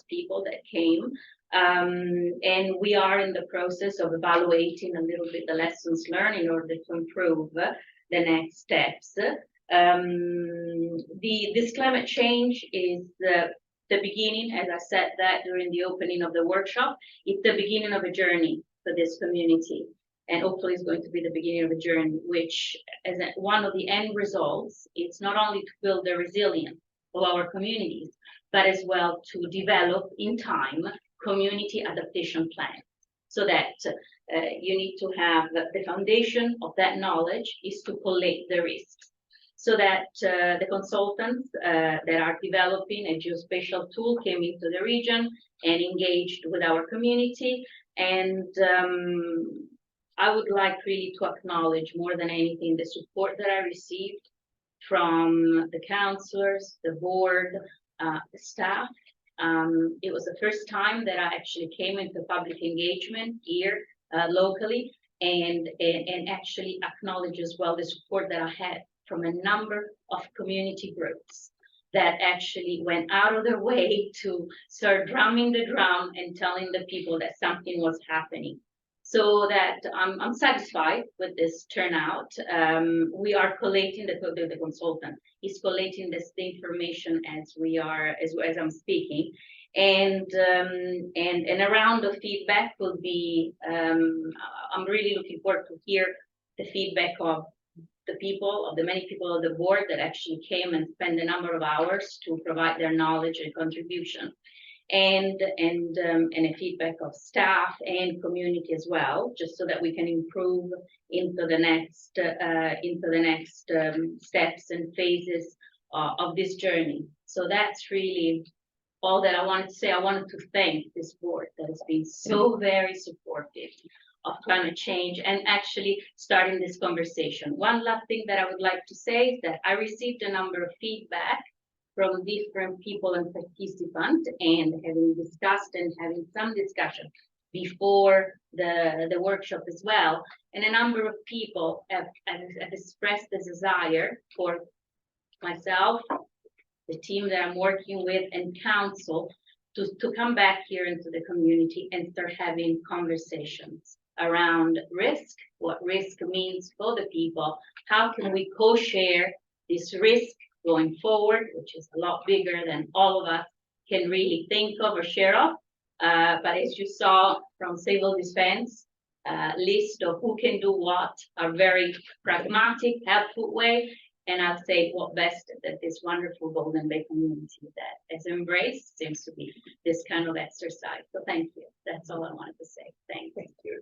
people that came, and we are in the process of evaluating a little bit the lessons learned in order to improve the next steps. This climate change is the beginning, as I said that during the opening of the workshop, it's the beginning of a journey for this community. And hopefully it's going to be the beginning of a journey, which as one of the end results, it's not only to build the resilience of our communities, but as well to develop in time community adaptation plans. So that you need to have the foundation of that knowledge is to collect the risks. So that the consultants that are developing a geospatial tool came into the region and engaged with our community. And I would like really to acknowledge more than anything the support that I received from the councillors, the board, the staff. It was the first time that I actually came into public engagement here locally and actually acknowledge as well the support that I had from a number of community groups that actually went out of their way to start drumming the drum and telling the people that something was happening. So that I'm satisfied with this turnout. We are collating, the consultant is collating this information as we are, as I'm speaking. And a round of feedback will be, I'm really looking forward to hear the feedback of the people, of the many people of the board that actually came and spent a number of hours to provide their knowledge and contribution, and a feedback of staff and community as well, just so that we can improve into the next steps and phases of this journey. So that's really all that I wanted to say. I wanted to thank this board that has been so very supportive of climate change and actually starting this conversation. One last thing that I would like to say is that I received a number of feedback from different people and participants, and having discussed and having some discussion before the workshop as well. And a number of people have expressed the desire for myself, the team that I'm working with, and council to come back here into the community and start having conversations around risk, what risk means for the people, how can we co-share this risk going forward, which is a lot bigger than all of us can really think of or share of. But as you saw from civil defense, list of who can do what are very pragmatic, helpful way. And I'll say what best that this wonderful Golden Bay community that has embraced seems to be this kind of exercise. So thank you. That's all I wanted to say. Thanks. Thank you.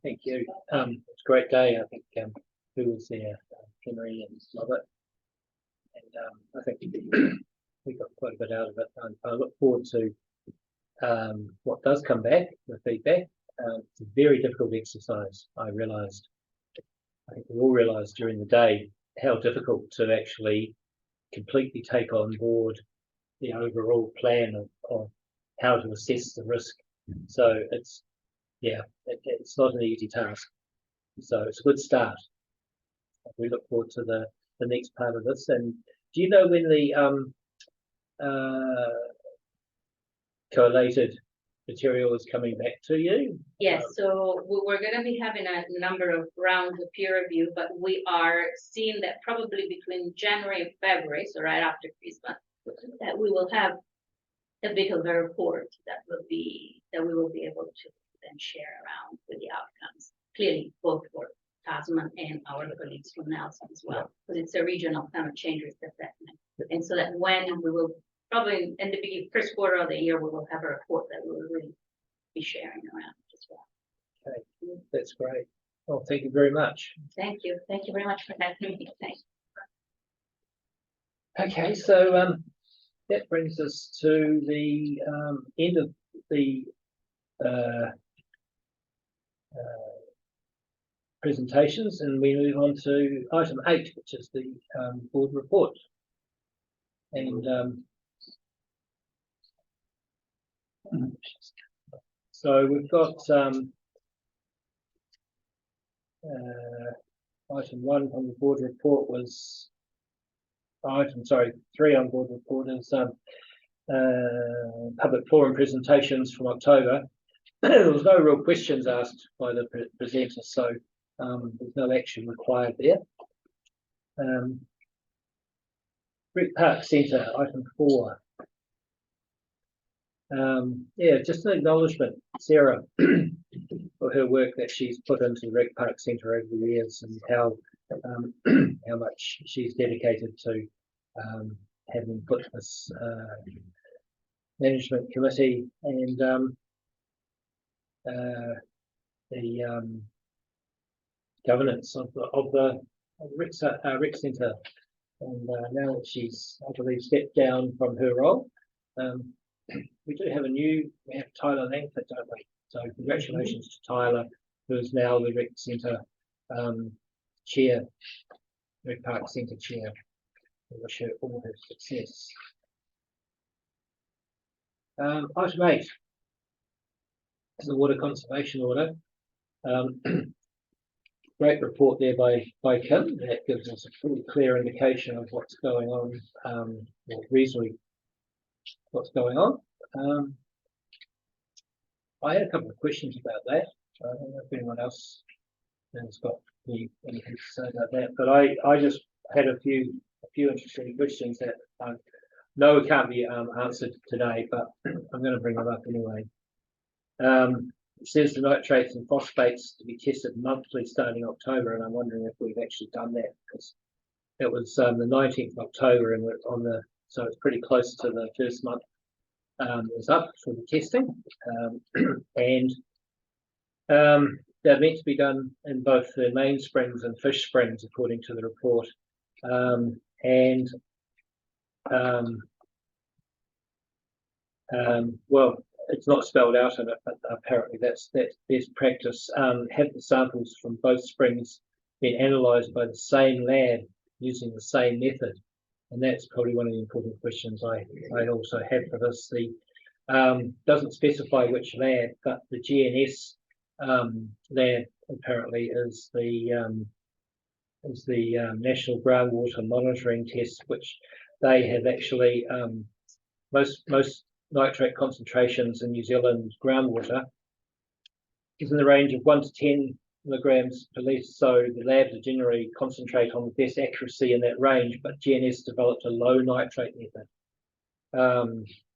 Thank you. It's a great day. I think who was there? Henry and Robert. And I think we got quite a bit out of it. I look forward to what does come back, the feedback. It's a very difficult exercise. I think we all realised during the day how difficult to actually completely take on board the overall plan of how to assess the risk. So it's not an easy task. So it's a good start. We look forward to the next part of this. And do you know when the collated material is coming back to you? Yes, so we're going to be having a number of rounds of peer review, but we are seeing that probably between January and February, so right after Christmas, that we will have a bit of a report that we will be able to then share around with the outcomes. Clearly, both for Tasman and our colleagues from Nelson as well, because it's a regional climate change risk assessment. And so that when we will probably in the beginning, first quarter of the year, we will have a report that we will really be sharing around as well. Okay, that's great. Well, thank you very much. Thank you. Thank you very much for having me. Thanks. Okay, so that brings us to the end of the presentations, and we move on to item 8, which is the board report. And so we've got item 1 on the board report was item 3 on board report is public forum presentations from October. There was no real questions asked by the presenter, so there's no action required there. Rec Park Centre, item 4. Just an acknowledgement, Sarah, for her work that she's put into the Rec Park Centre over the years, and how much she's dedicated to having put this management committee and the governance of the rec centre, and now that she's, I believe, stepped down from her role, we have Tyler Langford, don't we? So congratulations to Tyler, who is now the rec centre chair, Rec Park Centre chair. I wish her all her success. Item 8 is the water conservation order. Great report there by Kim. That gives us a pretty clear indication of what's going on, or reasonably what's going on. I had a couple of questions about that. I don't know if anyone else has got anything to say about that, but I just had a few interesting questions that I know can't be answered today, but I'm going to bring them up anyway. It says the nitrates and phosphates to be tested monthly starting October, and I'm wondering if we've actually done that, because it was the 19th of October, and we're on so it's pretty close to the first month is up for the testing, and they're meant to be done in both the main springs and fish springs, according to the report, well, it's not spelled out in it, but apparently that's best practice. Have the samples from both springs been analysed by the same lab using the same method? And that's probably one of the important questions I also have for this. The doesn't specify which lab, but the GNS lab apparently is the National Groundwater Monitoring Test, which they have actually most nitrate concentrations in New Zealand groundwater is in the range of 1 to 10 milligrams per litre. So the labs generally concentrate on the best accuracy in that range, but GNS developed a low nitrate method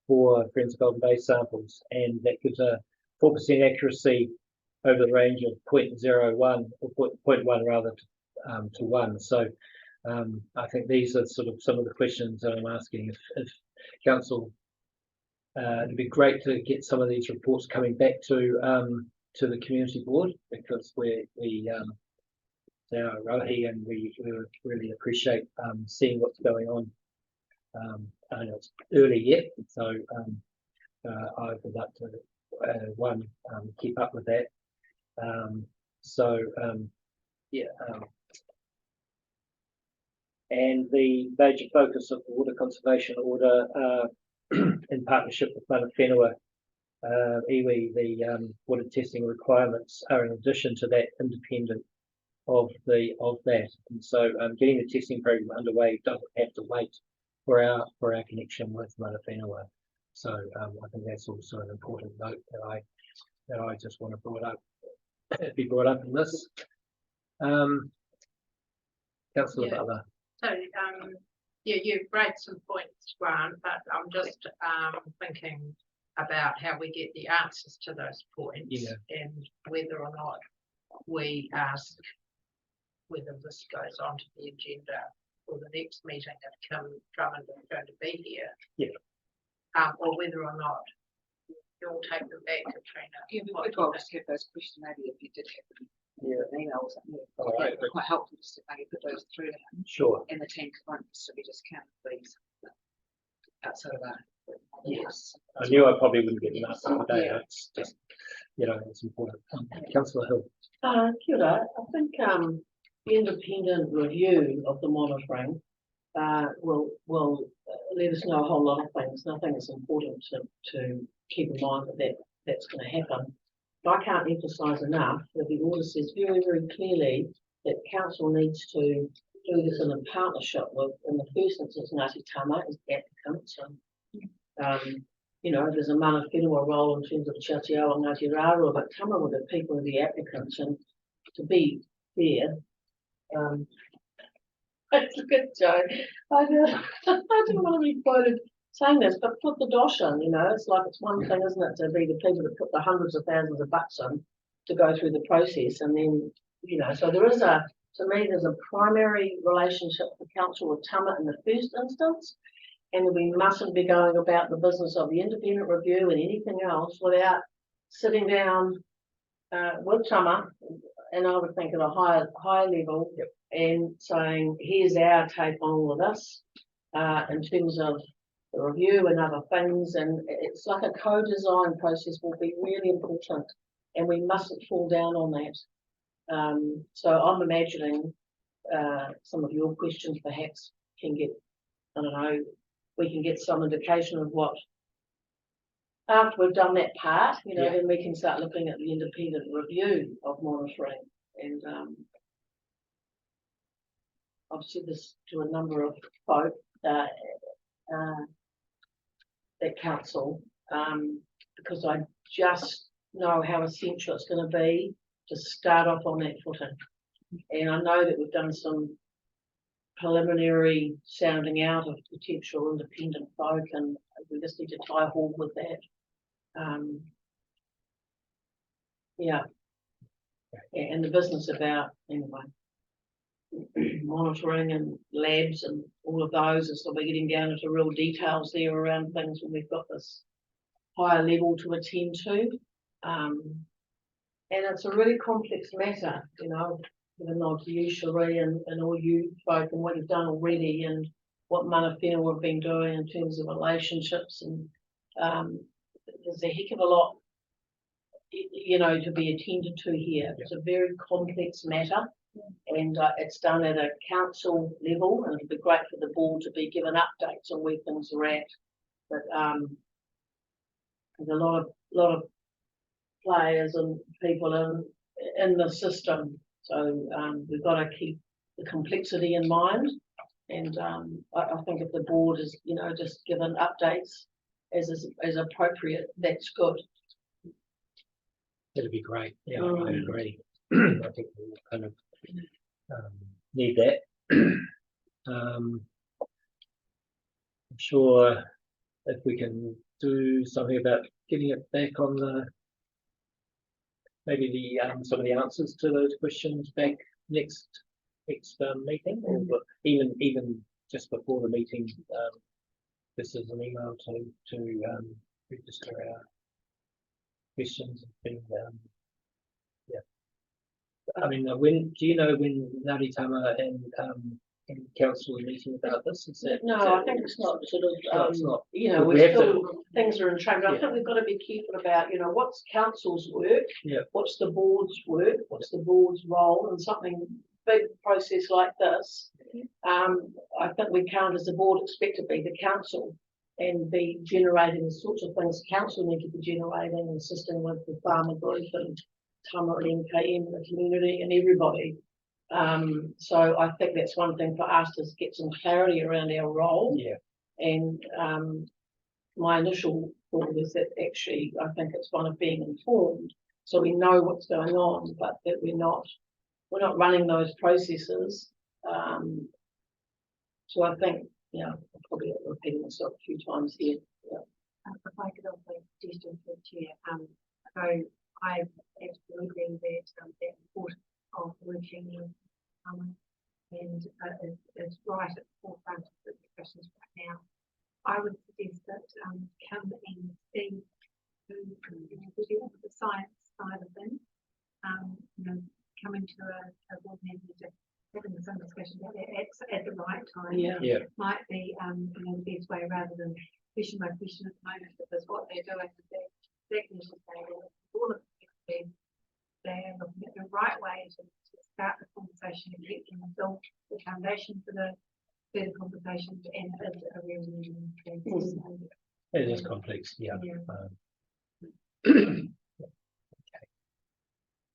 for Friends of Golden Bay samples, and that gives a 4% accuracy over the range of 0.01 or 0.1 rather to 1. So I think these are sort of some of the questions that I'm asking. If Council, it'd be great to get some of these reports coming back to the community board, because we are rohi, and we really appreciate seeing what's going on. I know it's early yet, so I would like to keep up with that. And the major focus of the water conservation order, in partnership with Mana Whenua, iwi, the water testing requirements are in addition to that, independent of that. And so getting the testing program underway doesn't have to wait for our connection with Mana Whenua. So I think that's also an important note that I just want to be brought up in this. Councillor Butler. So, yeah, you've raised some points, Grant, but I'm just thinking about how we get the answers to those points, and whether or not we ask whether this goes onto the agenda for the next meeting if Kim Drummond is going to be here, or whether or not you'll take them back, Katrina. Yeah, we'd well just have those questions, maybe if you did have them. An email or something. All right. Quite helpful just to maybe put those through to him. Sure. And the team won't necessarily discount these outside of that. Yes. I knew I probably wouldn't get an answer today. Yeah. It's just, it's important. Councillor Hill. Kia ora. I think the independent review of the monitoring will let us know a whole lot of things. And I think it's important to keep in mind that's going to happen. But I can't emphasise enough that the order says very, very clearly that council needs to do this in a partnership with, in the first instance, Ngāti Tama as applicants. There's a Mana Whenua role in terms of Te Aotearoa and Ngāti Rāroa, but Tama with the people of the applicants, and to be fair, it's a good joke. I don't want to be quoted saying this, but put the dosh in, it's like it's one thing, isn't it, to be the people that put the hundreds of thousands of bucks in to go through the process, and then, so there's a primary relationship for council with Tama in the first instance, and we mustn't be going about the business of the independent review and anything else without sitting down with Tama, and I would think at a higher level, and saying, here's our take on all of this, in terms of the review and other things, and it's like a co-design process will be really important, and we mustn't fall down on that. So I'm imagining some of your questions perhaps can get, I don't know, we can get some indication of what, after we've done that part, you know, then we can start looking at the independent review of monitoring. And I've said this to a number of folk at council, because I just know how essential it's going to be to start off on that footing. And I know that we've done some preliminary sounding out of potential independent folk, and we just need to tie hold with that. Yeah, and the business about, anyway, monitoring and labs and all of those, and so we're getting down into real details there around things when we've got this higher level to attend to. And it's a really complex matter, you know, with a nod to you, Cherie, and all you folk, and what you've done already, and what mana whenua have been doing in terms of relationships, and there's a heck of a lot, you know, to be attended to here. It's a very complex matter, and it's done at a council level, and it'd be great for the board to be given updates on where things are at. But there's a lot of players and people in the system, so we've got to keep the complexity in mind. And I think if the board is, you know, just given updates as appropriate, that's good. That'd be great. Yeah, I agree. I think we'll kind of need that. I'm sure if we can do something about getting it back on the, maybe the some of the answers to those questions back next meeting, or even just before the meeting. This is an email to register our questions. I mean, when do you know when Ngāti Tama and council are meeting about this? I think it's not sort of, it's not. you know, we're still, things are in train. I think we've got to be careful about, you know, what's council's work, what's the board's work, what's the board's role in something big process like this. I think we can't, as a board, expect to be the council and be generating the sorts of things council need to be generating, assisting with the farmer group and Tama and MKM and the community and everybody. So I think that's one thing for us, is get some clarity around our role. And my initial thought was that actually I think it's one of being informed, so we know what's going on, but that we're not running those processes. So I think, you know, I'm probably repeating myself a few times here. If I could also suggest to the chair, so I absolutely agree that the importance of working with and is right at the forefront of the discussions right now. I would suggest that come and see the science side of things. You know, coming to a board meeting, having some discussion about that at the right time might be you know, the best way, rather than question by question at the moment, because what they're doing is they're all of they're looking at the right way to start the conversation and get them build the foundation for the further conversations, and a real it is complex.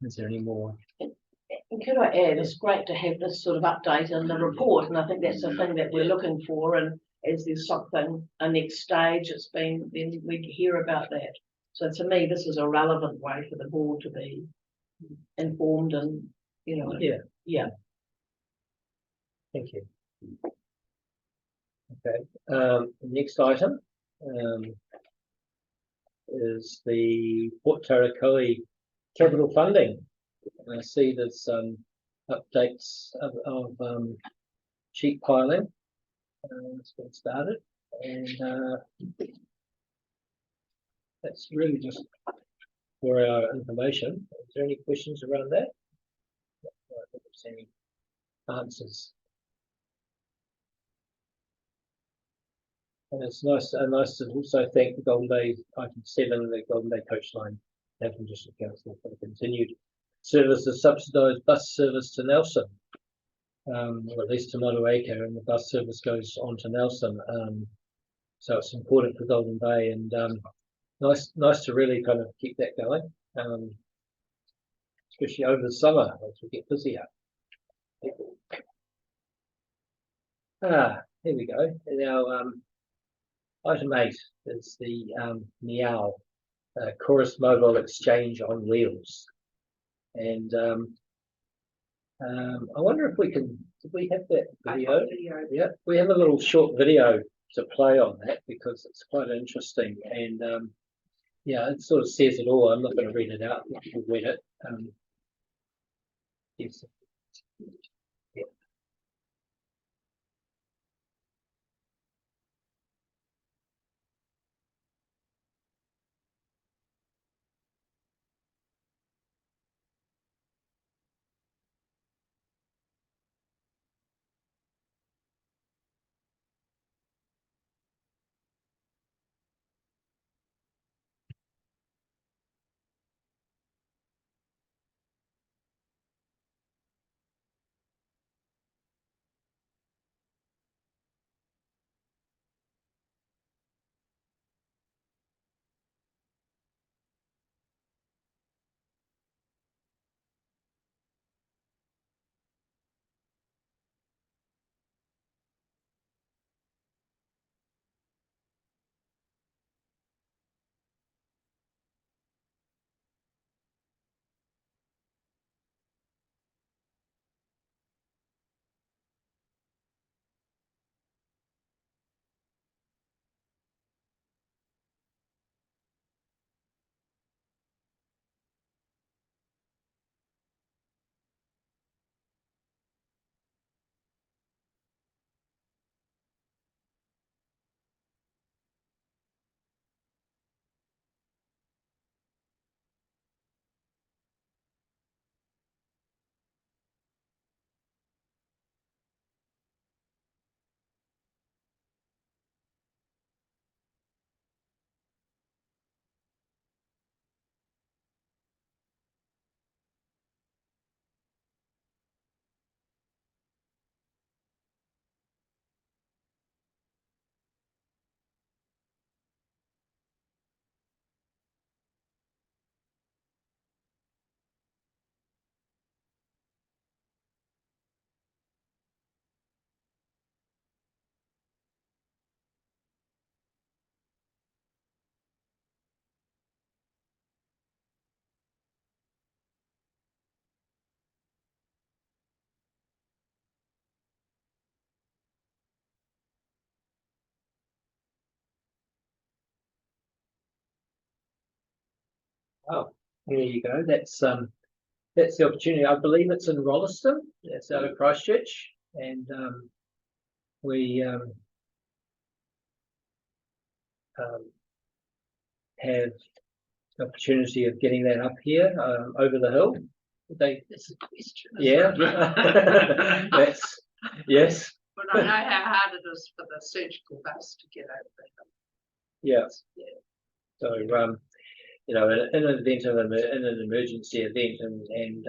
Is there any more? And could I add, it's great to have this sort of update in the report, and I think that's the thing that we're looking for, and as there's something, a next stage, it's been, then we hear about that. So to me, this is a relevant way for the board to be informed, and, you know. Thank you. Okay, next item is the Port Tarakoi capital funding. I see there's updates of sheet piling. It's been started. And that's really just for our information. Is there any questions around that? I don't think there's any answers. And it's nice to also thank the Golden Bay item 7, the Golden Bay coach line, Hampton District Council, for the continued service of subsidised bus service to Nelson, or at least to Motueka, and the bus service goes on to Nelson. So it's important for Golden Bay, and nice to really kind of keep that going, especially over the summer as we get busier. Here we go. Now, item 8 is the Meow Chorus Mobile Exchange on Wheels, and I wonder if we can. Did we have that video? Yeah, we have a little short video to play on that because it's quite interesting, and yeah, it sort of says it all. I'm not going to read it out. We'll read it. Yes. Oh, there you go. That's the opportunity. I believe it's in Rolleston. It's out of Christchurch, and we have the opportunity of getting that up here over the hill. That's a question. Yeah, that's yes. But I know how hard it is for the surgical bus to get over the Yeah. hill. Yeah. So you know, in an event of in an emergency event, and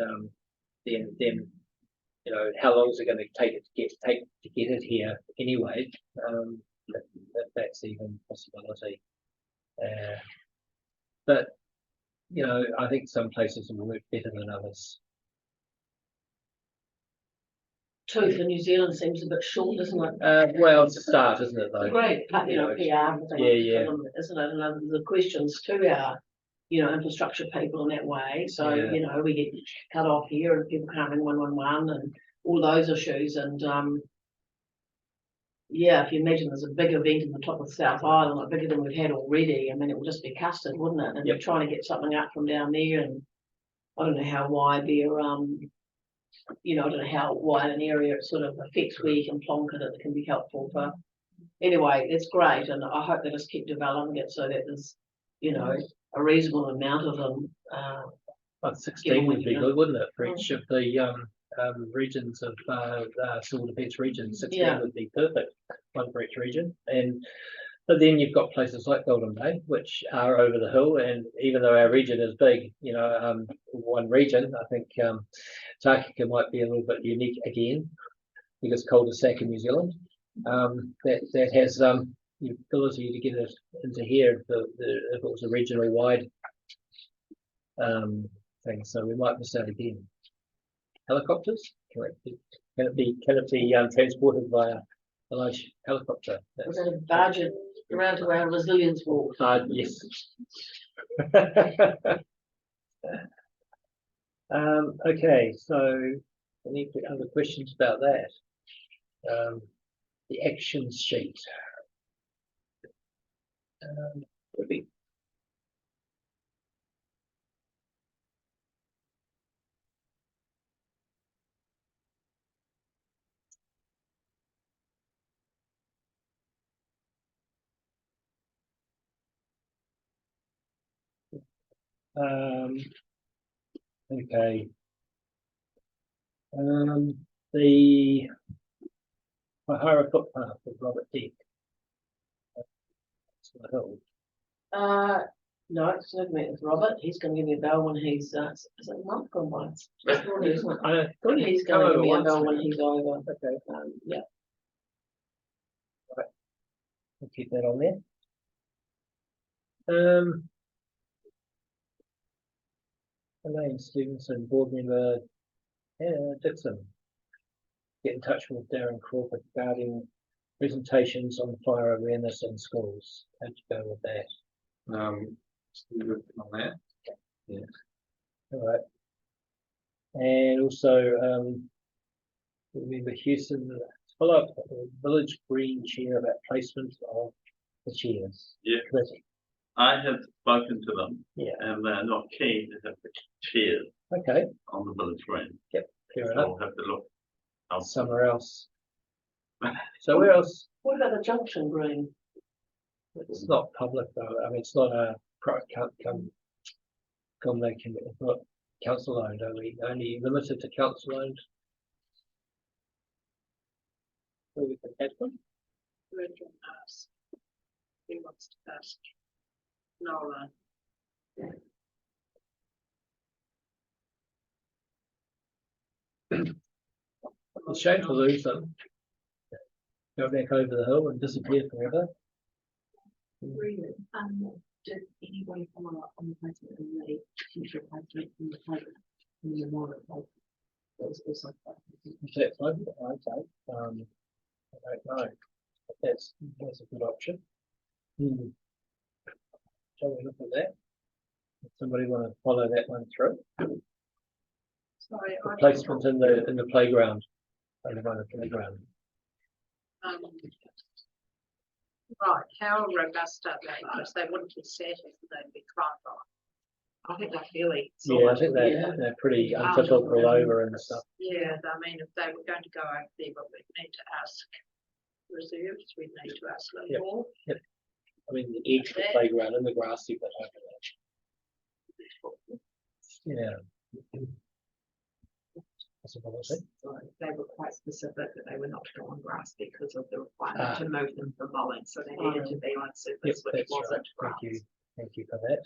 then you know, how long is it going to take to get it here anyway? That's even a possibility. But you know, I think some places will work better than others. Two for New Zealand seems a bit short, doesn't it? Well, it's a start, isn't it? Though. Great, you know, PR, Yeah. isn't it? And the questions to our, you know, infrastructure people in that way. So, Yeah. you know, we get cut off here and people can't ring 111 and all those issues. And yeah, if you imagine there's a big event in the top of the South Island, like bigger than we've had already, I mean, it will just be custard, wouldn't it? And you're trying to get something up from down there, and I don't know how wide their you know, I don't know how wide an area it sort of affects where you can plonk it. It can be helpful for anyway, it's great, and I hope they just keep developing it so that there's, you know, a reasonable amount of them. But 16 would be Yeah. good, wouldn't it? For each of the regions of civil defence regions, 16 Yeah. would be perfect, one for each region. But then you've got places like Golden Bay, which are over the hill, and even though our region is big, you know, one region, I think Takaka might be a little bit unique again, biggest cul-de-sac in New Zealand. That has the ability to get it into here if it was a regionally wide thing. So we might miss out again. Helicopters? Can it be transported via a large helicopter? We're going to barge it around to our resilience walk. Yes. Okay, so any other questions about that? The action sheet. Would be okay. The Pahara footpath with Robert Dick. No, it's not me, it's Robert. He's going to give me a bell when he's, is it a month gone by? I thought He's come going to give over me a once bell now. when he's over. Okay, Yeah. we'll keep that on there. Elaine Stevenson, board member, Dixon. Get in touch with Darren Crawford regarding presentations on fire awareness in schools. How'd you go with that? Still working on that. Yeah. All right. And also, remember Houston, follow up Village Green chair about placement of the chairs. Yeah. Committee. I have spoken to them. Yeah. And they're not keen to have the chairs Okay, on the village green. fair So enough. we'll have to look elsewhere. Somewhere else. So where else? What about the junction green? It's not public though. I mean, it's not a it's not council owned, only limited to council owned. Where we can add them. Richard asks. He wants to ask. Nola. It's a shame to lose them. Go back over the hill and disappear forever. Really, did anybody follow up on the placement of the future placement in the program in the memorial? That was also. Is that fun? Okay. I don't know. But that's a good option. Shall we look at that? Does somebody want to follow that one through? Sorry, The placement in the playground. Over by the playground. Right, how robust are they? Because they wouldn't be set if they'd be climbed on. I think they're fairly. Yeah, I think they're pretty untypical all over and stuff. Yeah, I mean, if they were going to go over there, but we'd need to ask reserves, we'd need to ask Yep. them all. I mean, the edge of the playground and the grassy bit over there. Yeah. Possibility. So they were quite specific that they were not to go on grass because of the requirement to move them for mowing, so they needed to be on Yep, surface, which that's wasn't right. grass. Thank you for that.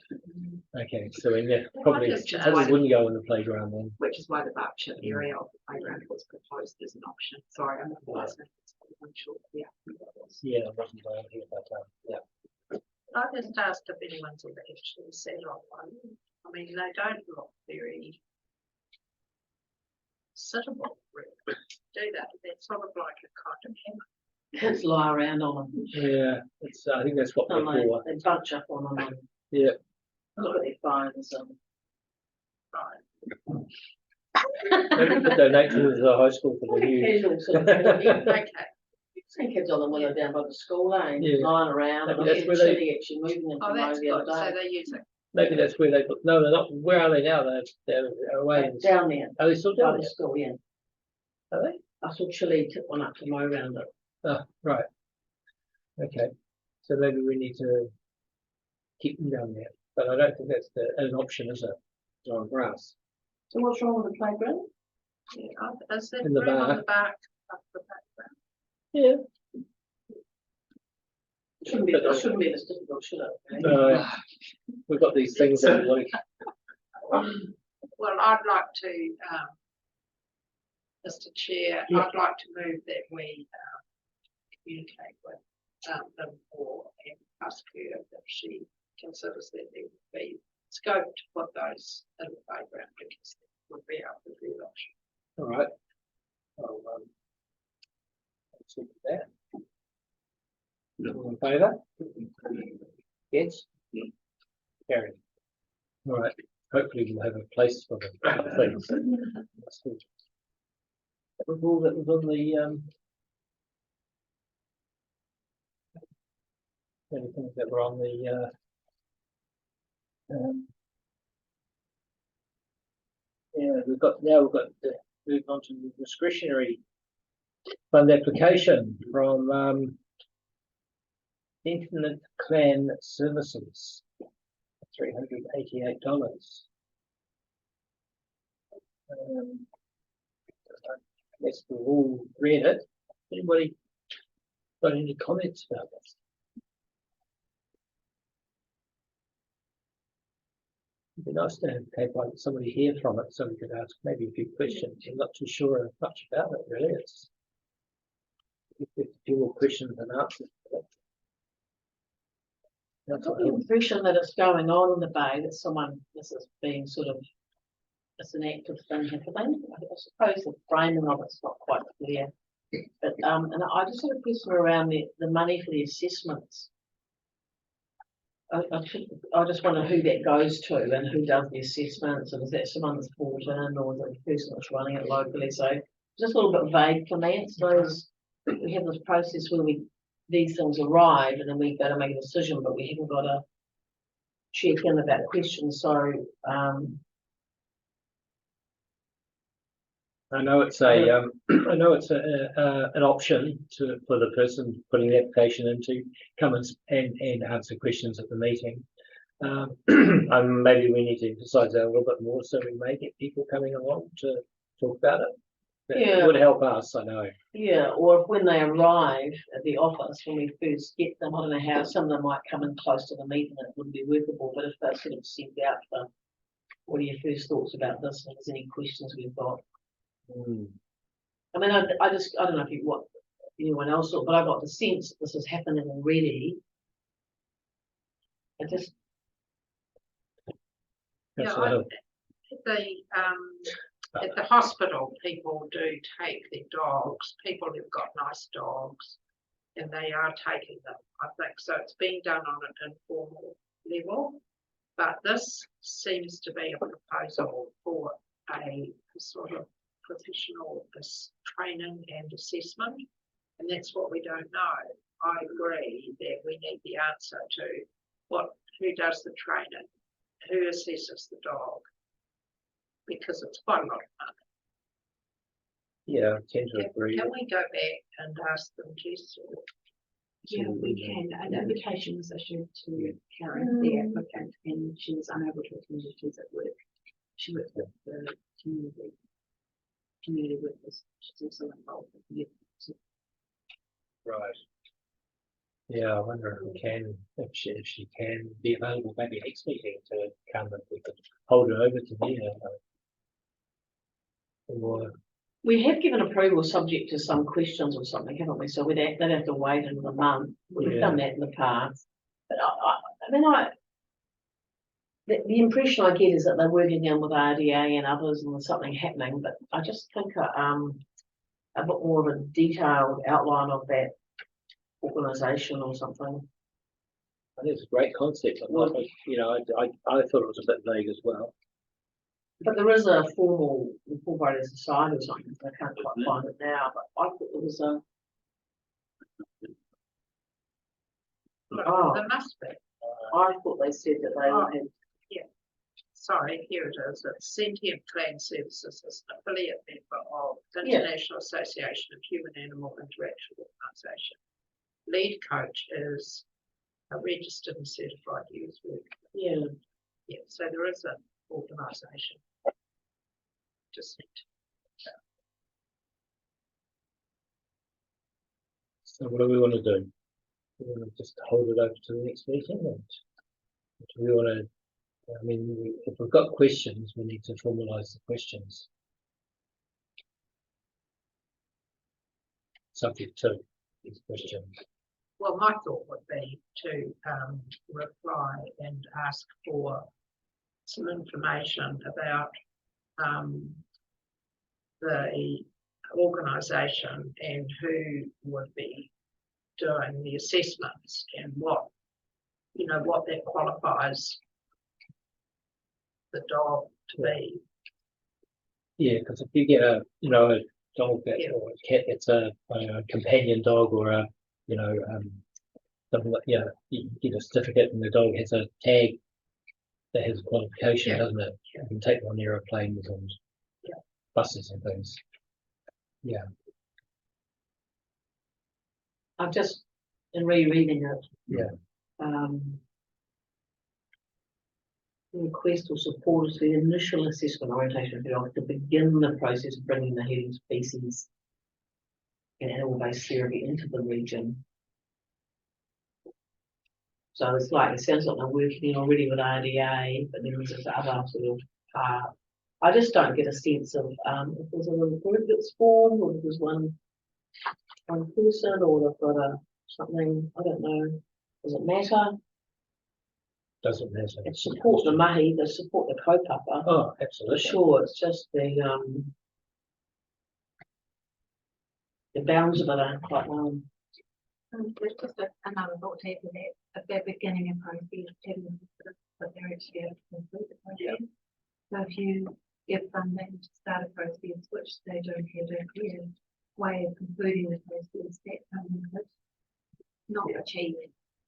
Okay, so in there, Well, probably just, wouldn't go in the playground then. Which is why the Berkshire area of the playground was proposed as an option. Sorry, I'm not the last name. I'm sure. Yeah. that was. Yeah, I wasn't going here, but yeah. I just asked if anyone's ever actually set on one. I mean, they don't look very suitable, really, do that. They're sort of like a kind of hammer. Kids lie around on them. Yeah, it's. I think that's what they're Don't they? for. They bunch up on them. Yeah. Look at their phones. Right. Maybe we could donate to the high school for the new. Casual sort of thing. Okay. Seen kids on the window down by the school lane, Yeah. lying around. Maybe And that's I'm where they- actually moving them Oh, from that's over the good. So other day. they're using. Maybe that's where they. No, they're not. Where are they now? They're away. Down there, Are they still by down the there? school, yeah. Are they? I saw Chile took one up to mow around it. Oh, right. Okay, so maybe we need to keep them down there, but I don't think that's an option, is it? It's on grass. So what's wrong with the playground? Yeah, is there In the room on back. the back of the background? Yeah. Shouldn't be, it shouldn't be this difficult, should it? No, we've got these things that we Well, I'd like to, Mr. Chair, Yeah. I'd like to move that we communicate with them or and ask her if she considers that there would be scope to put those in the playground because that would be our preferred option. All right. I'll, let's look at that. All in favour? Yes? Carried. All right, hopefully we'll have a place for them. Things. That's good. That was all that was on the things that were on the yeah, we've got to move on to the discretionary fund application from Infinite Clan Services, $388. Yes, we've all read it. Anybody got any comments about this? It'd be nice to have like somebody hear from it so we could ask maybe a few questions. I'm not too sure much about it really. It's a few more questions than answers. I got the impression that it's going on in the bay, that this is being sort of, it's an active thing happening. I suppose the framing of it's not quite clear. But, and I just had a question around the money for the assessments. I just wonder who that goes to and who does the assessments, and is that someone that's brought in or is it the person that's running it locally? So just a little bit vague for me. It's those, we have this process where these things arrive and then we go to make a decision, but we haven't got to check in about questions. So I know it's a I know it's an option for the person putting the application in to come and answer questions at the meeting. And maybe we need to emphasise that a little bit more so we may get people coming along to talk about it. That would help us, I know. yeah, or if when they arrive at the office, when we first get them, I don't know how, some of them might come in close to the meeting and it wouldn't be workable, but if they're sort of sent out for, what are your first thoughts about this, if there's any questions we've got. I mean, I don't know if what anyone else thought, but I got the sense that this is happening already. I just. Yeah, at the hospital, people do take their dogs, people who've got nice dogs, and they are taking them, I think. So it's being done on an informal level, but this seems to be a proposal for a sort of professional training and assessment, and that's what we don't know. I agree that we need the answer to who does the training, who assesses the dog, because it's quite a lot of money. Yeah, I tend to agree. Can we go back and ask them to? Yeah, we can. An invitation was issued to Karen, the applicant, and she was unable to attend as she's at work. She works with the community workers. She's also involved with the youth. Right. Yeah, I wonder if she can be available maybe next meeting to come and we could hold it over to me. Or We have given approval subject to some questions or something, haven't we? So they'd have to wait another month. We've done that in the past. But I mean, the impression I get is that they're working down with RDA and others and there's something happening, but I just think a bit more of a detailed outline of that organisation or something. I think it's a great concept. I thought it was a bit vague as well. But there is a formal incorporated society or something, so I can't quite find it now, but I thought there was a. There must be. I thought they said that they had. Yeah. Sorry, here it is. It's Sentient Clan Services is an affiliate member of the International Association of Human Animal Interaction Organisation. lead coach is a registered and certified youth worker. Yeah, Yeah, so there is an organisation. Just So what do we want to do? We want to just hold it over to the next meeting, and do we want to? I mean, if we've got questions, we need to formalise the questions. Subject to these questions. well, my thought would be to reply and ask for some information about the organisation and who would be doing the assessments and what, you know, what that qualifies the dog to be. Yeah, because if you get a dog that Yeah. or a cat that's a companion dog or a something like, you get a certificate and the dog has a tag that has a qualification, Yeah. doesn't it? You can take them on aeroplanes and buses and things. Yeah. I've just been rereading it. Yeah. The request or support is the initial assessment orientation of the dog to begin the process of bringing the heading species and animal-based therapy into the region. So it's like, it sounds like they're working already with RDA, but there is this other sort of part. I just don't get a sense of if there's a little group that's formed, or if there's one person, or they've got something, I don't know. Does it matter? Doesn't matter. It support the mahi, they support the kaupapa. Oh, For absolutely. sure, it's just the bounds of it aren't quite known. There's just another thought here that if they're beginning a process, telling them that they're actually able to complete the process. So if you give funding to start a process, which they don't have a clear way of concluding the process, that funding could not achieve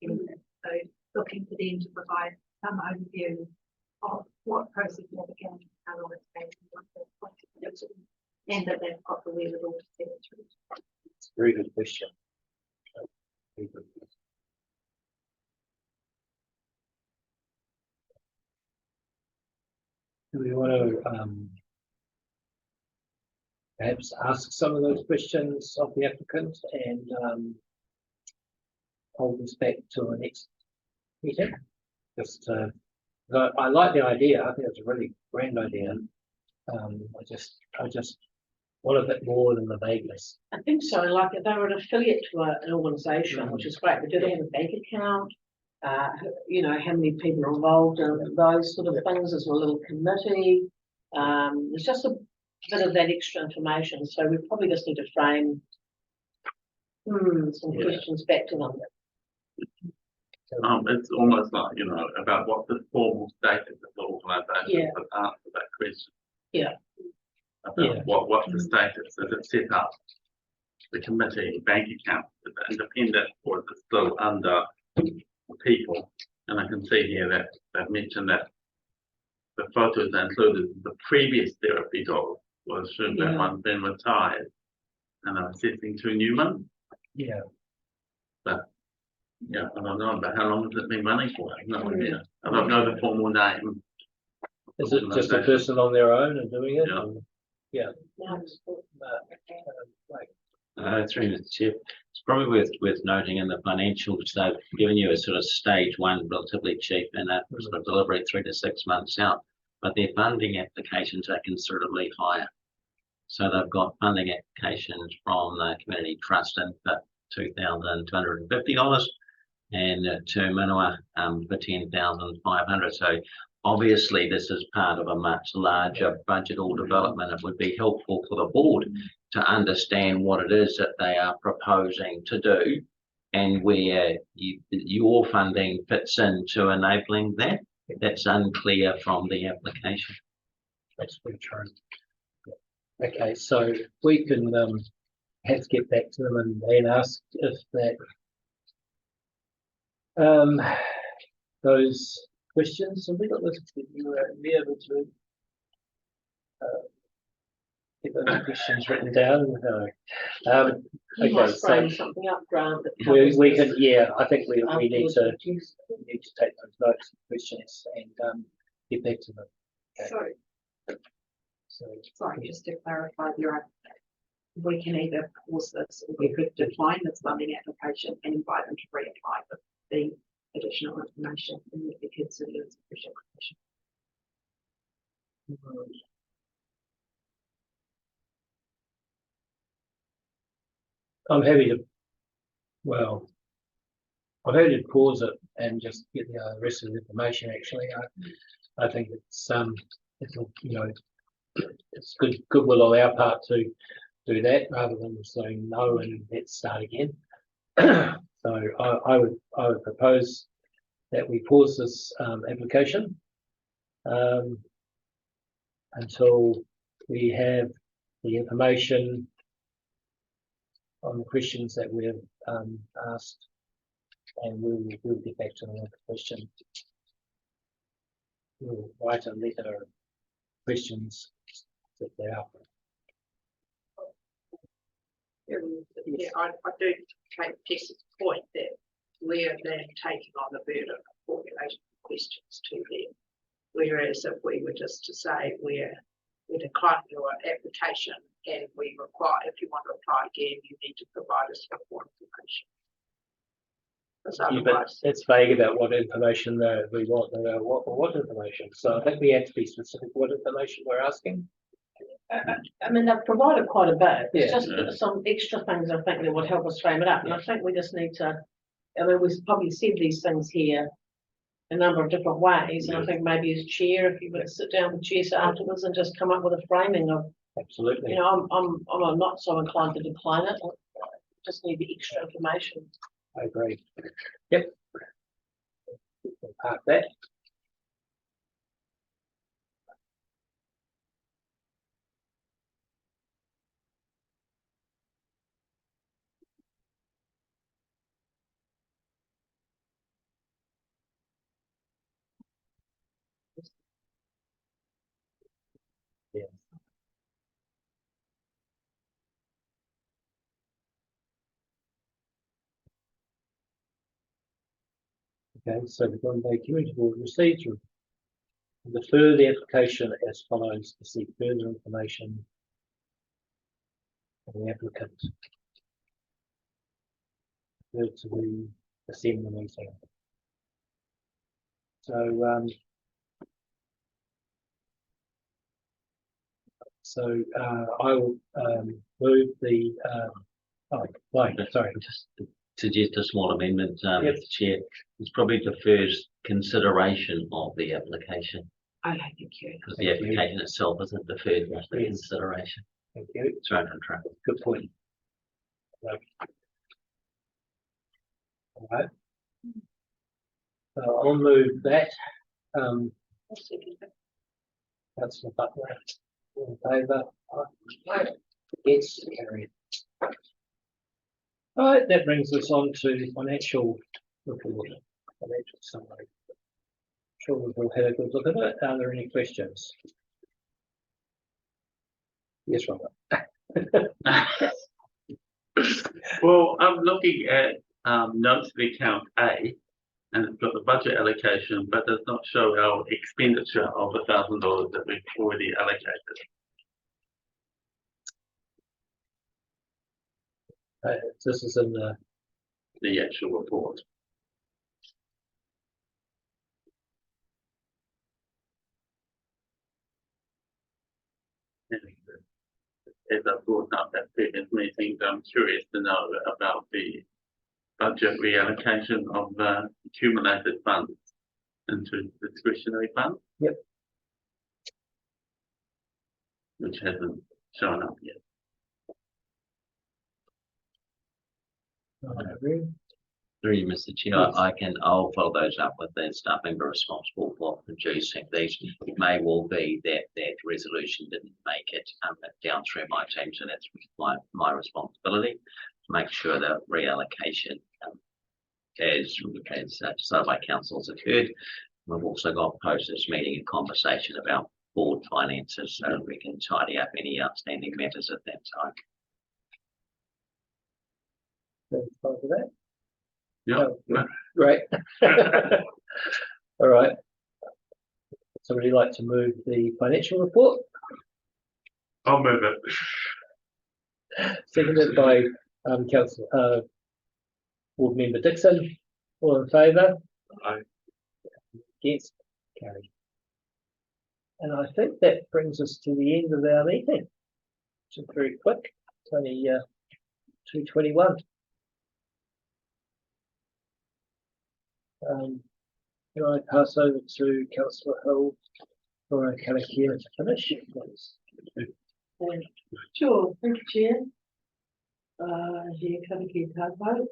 anything. So looking for them to provide some overview of what process they're beginning, how long it's taken, what they're pointing to, and that they've got the wherewithal to see it through. It's a very good question. Very good. Do we want to perhaps ask some of those questions of the applicant and hold this back to the next meeting? Just I like the idea. I think it's a really grand idea. I just want a bit more than the vagueness. I think so, like if they were an affiliate to an organisation, which is great, but do they have a bank account? You know, how many people are involved in those sort of things? Is there a little committee? There's just a bit of that extra information, so we probably just need to frame some questions back to them. It's almost like, about what the formal status of the organisation would answer that question. Yeah. About what's the status? Is it set up? The committee, bank account, is it independent or is it still under people? And I can see here that they've mentioned that the photos that included the previous therapy dog was assumed that one's been retired and I'm assessing 2 new ones. Yeah. But yeah, I don't know, but how long has it been running for? I have no idea. I don't know the formal name. Is it just a person on their own and doing it? Yeah. Through Mr. Chair, it's probably worth noting in the financials they've given you a sort of stage 1, relatively cheap, and a sort of delivery 3 to 6 months out. But their funding applications are considerably higher. So they've got funding applications from the Community Trust in for $2,250 and to Manawa for $10,500. So obviously this is part of a much larger budget or development. It would be helpful for the board to understand what it is that they are proposing to do and where your funding fits into enabling that. That's unclear from the application. That's very true. Okay, so we can have to get back to them and ask if that those questions, have we got this, you were able to get the questions written down. No. You Okay, must so frame something up, Grant. that we covers can, this yeah, I think we need afterwards, to which is- take those notes and questions and get back to them. Okay. Sorry, So sorry, just to clarify, we can either pause this or we could decline this funding application and invite them to reapply for the additional information and let the kids see it as official condition. I'm happy to, well, I'm happy to pause it and just get the rest of the information. Actually, I think it'll, you know, it's goodwill on our part to do that rather than saying no and let's start again. So I would propose that we pause this application until we have the information on the questions that we've asked, and we'll get back to the question. We'll write a letter of questions that they are. Yeah, I do take Tessa's point that we're then taking on the burden of formulating questions to them. Whereas if we were just to say we decline your application and we require, if you want to apply again, you need to provide us with more information. Because Yeah, but otherwise, it's vague about what information we want. What information? So I think we have to be specific what information we're asking. I mean, they've provided quite a bit. It's Yeah. just some extra things I think that would help us frame it up. And I think we just need to, I mean, we've probably said these things here a number of different ways. And I think maybe as chair, if you were to sit down with Jess afterwards and just come up with a framing of, Absolutely. you know, I'm not so inclined to decline it. I just need the extra information. I agree. Yep. We'll park that. Yeah. Okay, so the Bombay Community Board received to defer the application as follows to seek further information from the applicant. Refer to the December meeting. So I will move the sorry. Just suggest a small amendment, Yep. Mr. Chair. It's probably the first consideration of the application, Okay, thank you. because the Thank you. application itself isn't the first Yes. consideration. Thank you. It's right on track. Good point. Right. All right. I'll move that. Councillor Butler, in favour? It's carried. All right, that brings us on to financial report, financial summary. Sure, we've all had a good look at it. Are there any questions? Yes, Robert. Well, I'm looking at notes of account A, and it's got the budget allocation, but does not show our expenditure of $1,000 that we've already allocated. This is in The actual report. As I brought up at previous meetings, I'm curious to know about the budget reallocation of accumulated funds into discretionary funds. Yep. Which hasn't shown up yet. Through you, Mr. Chair, I'll follow those up with the staff member responsible for producing these. It may well be that that resolution didn't make it down through my team, so that's my responsibility to make sure that reallocation as decided by council has occurred. We've also got post this meeting a conversation about board finances, so we can tidy up any outstanding matters at that time. Fine with that? Yeah, Oh, great. All right. Somebody like to move the financial report? I'll move it. Seconded by Councillor Board Member Dixon. All in favour? Aye. Against? Carried. And I think that brings us to the end of our meeting. It's very quick. It's only 2:21. Can I pass over to Councillor Hill for a Karakia to finish, please? Sure, thank you, Chair. Here, Karakia tātou.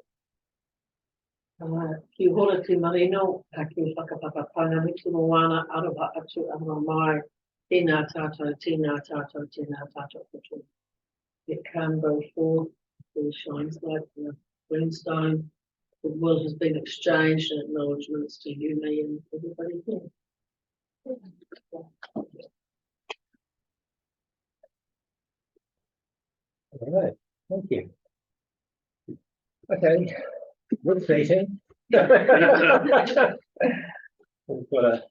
Ki hora te marino, ki whakapapapana me te moana aroha atu ana mai. Tēnā tātou, tēnā tātou, tēnā tātou kutu. It can go forth, it shines like the brimstone. The will has been exchanged and acknowledgements to you, me, and everybody here. All right, thank you. Okay, good meeting. We've got a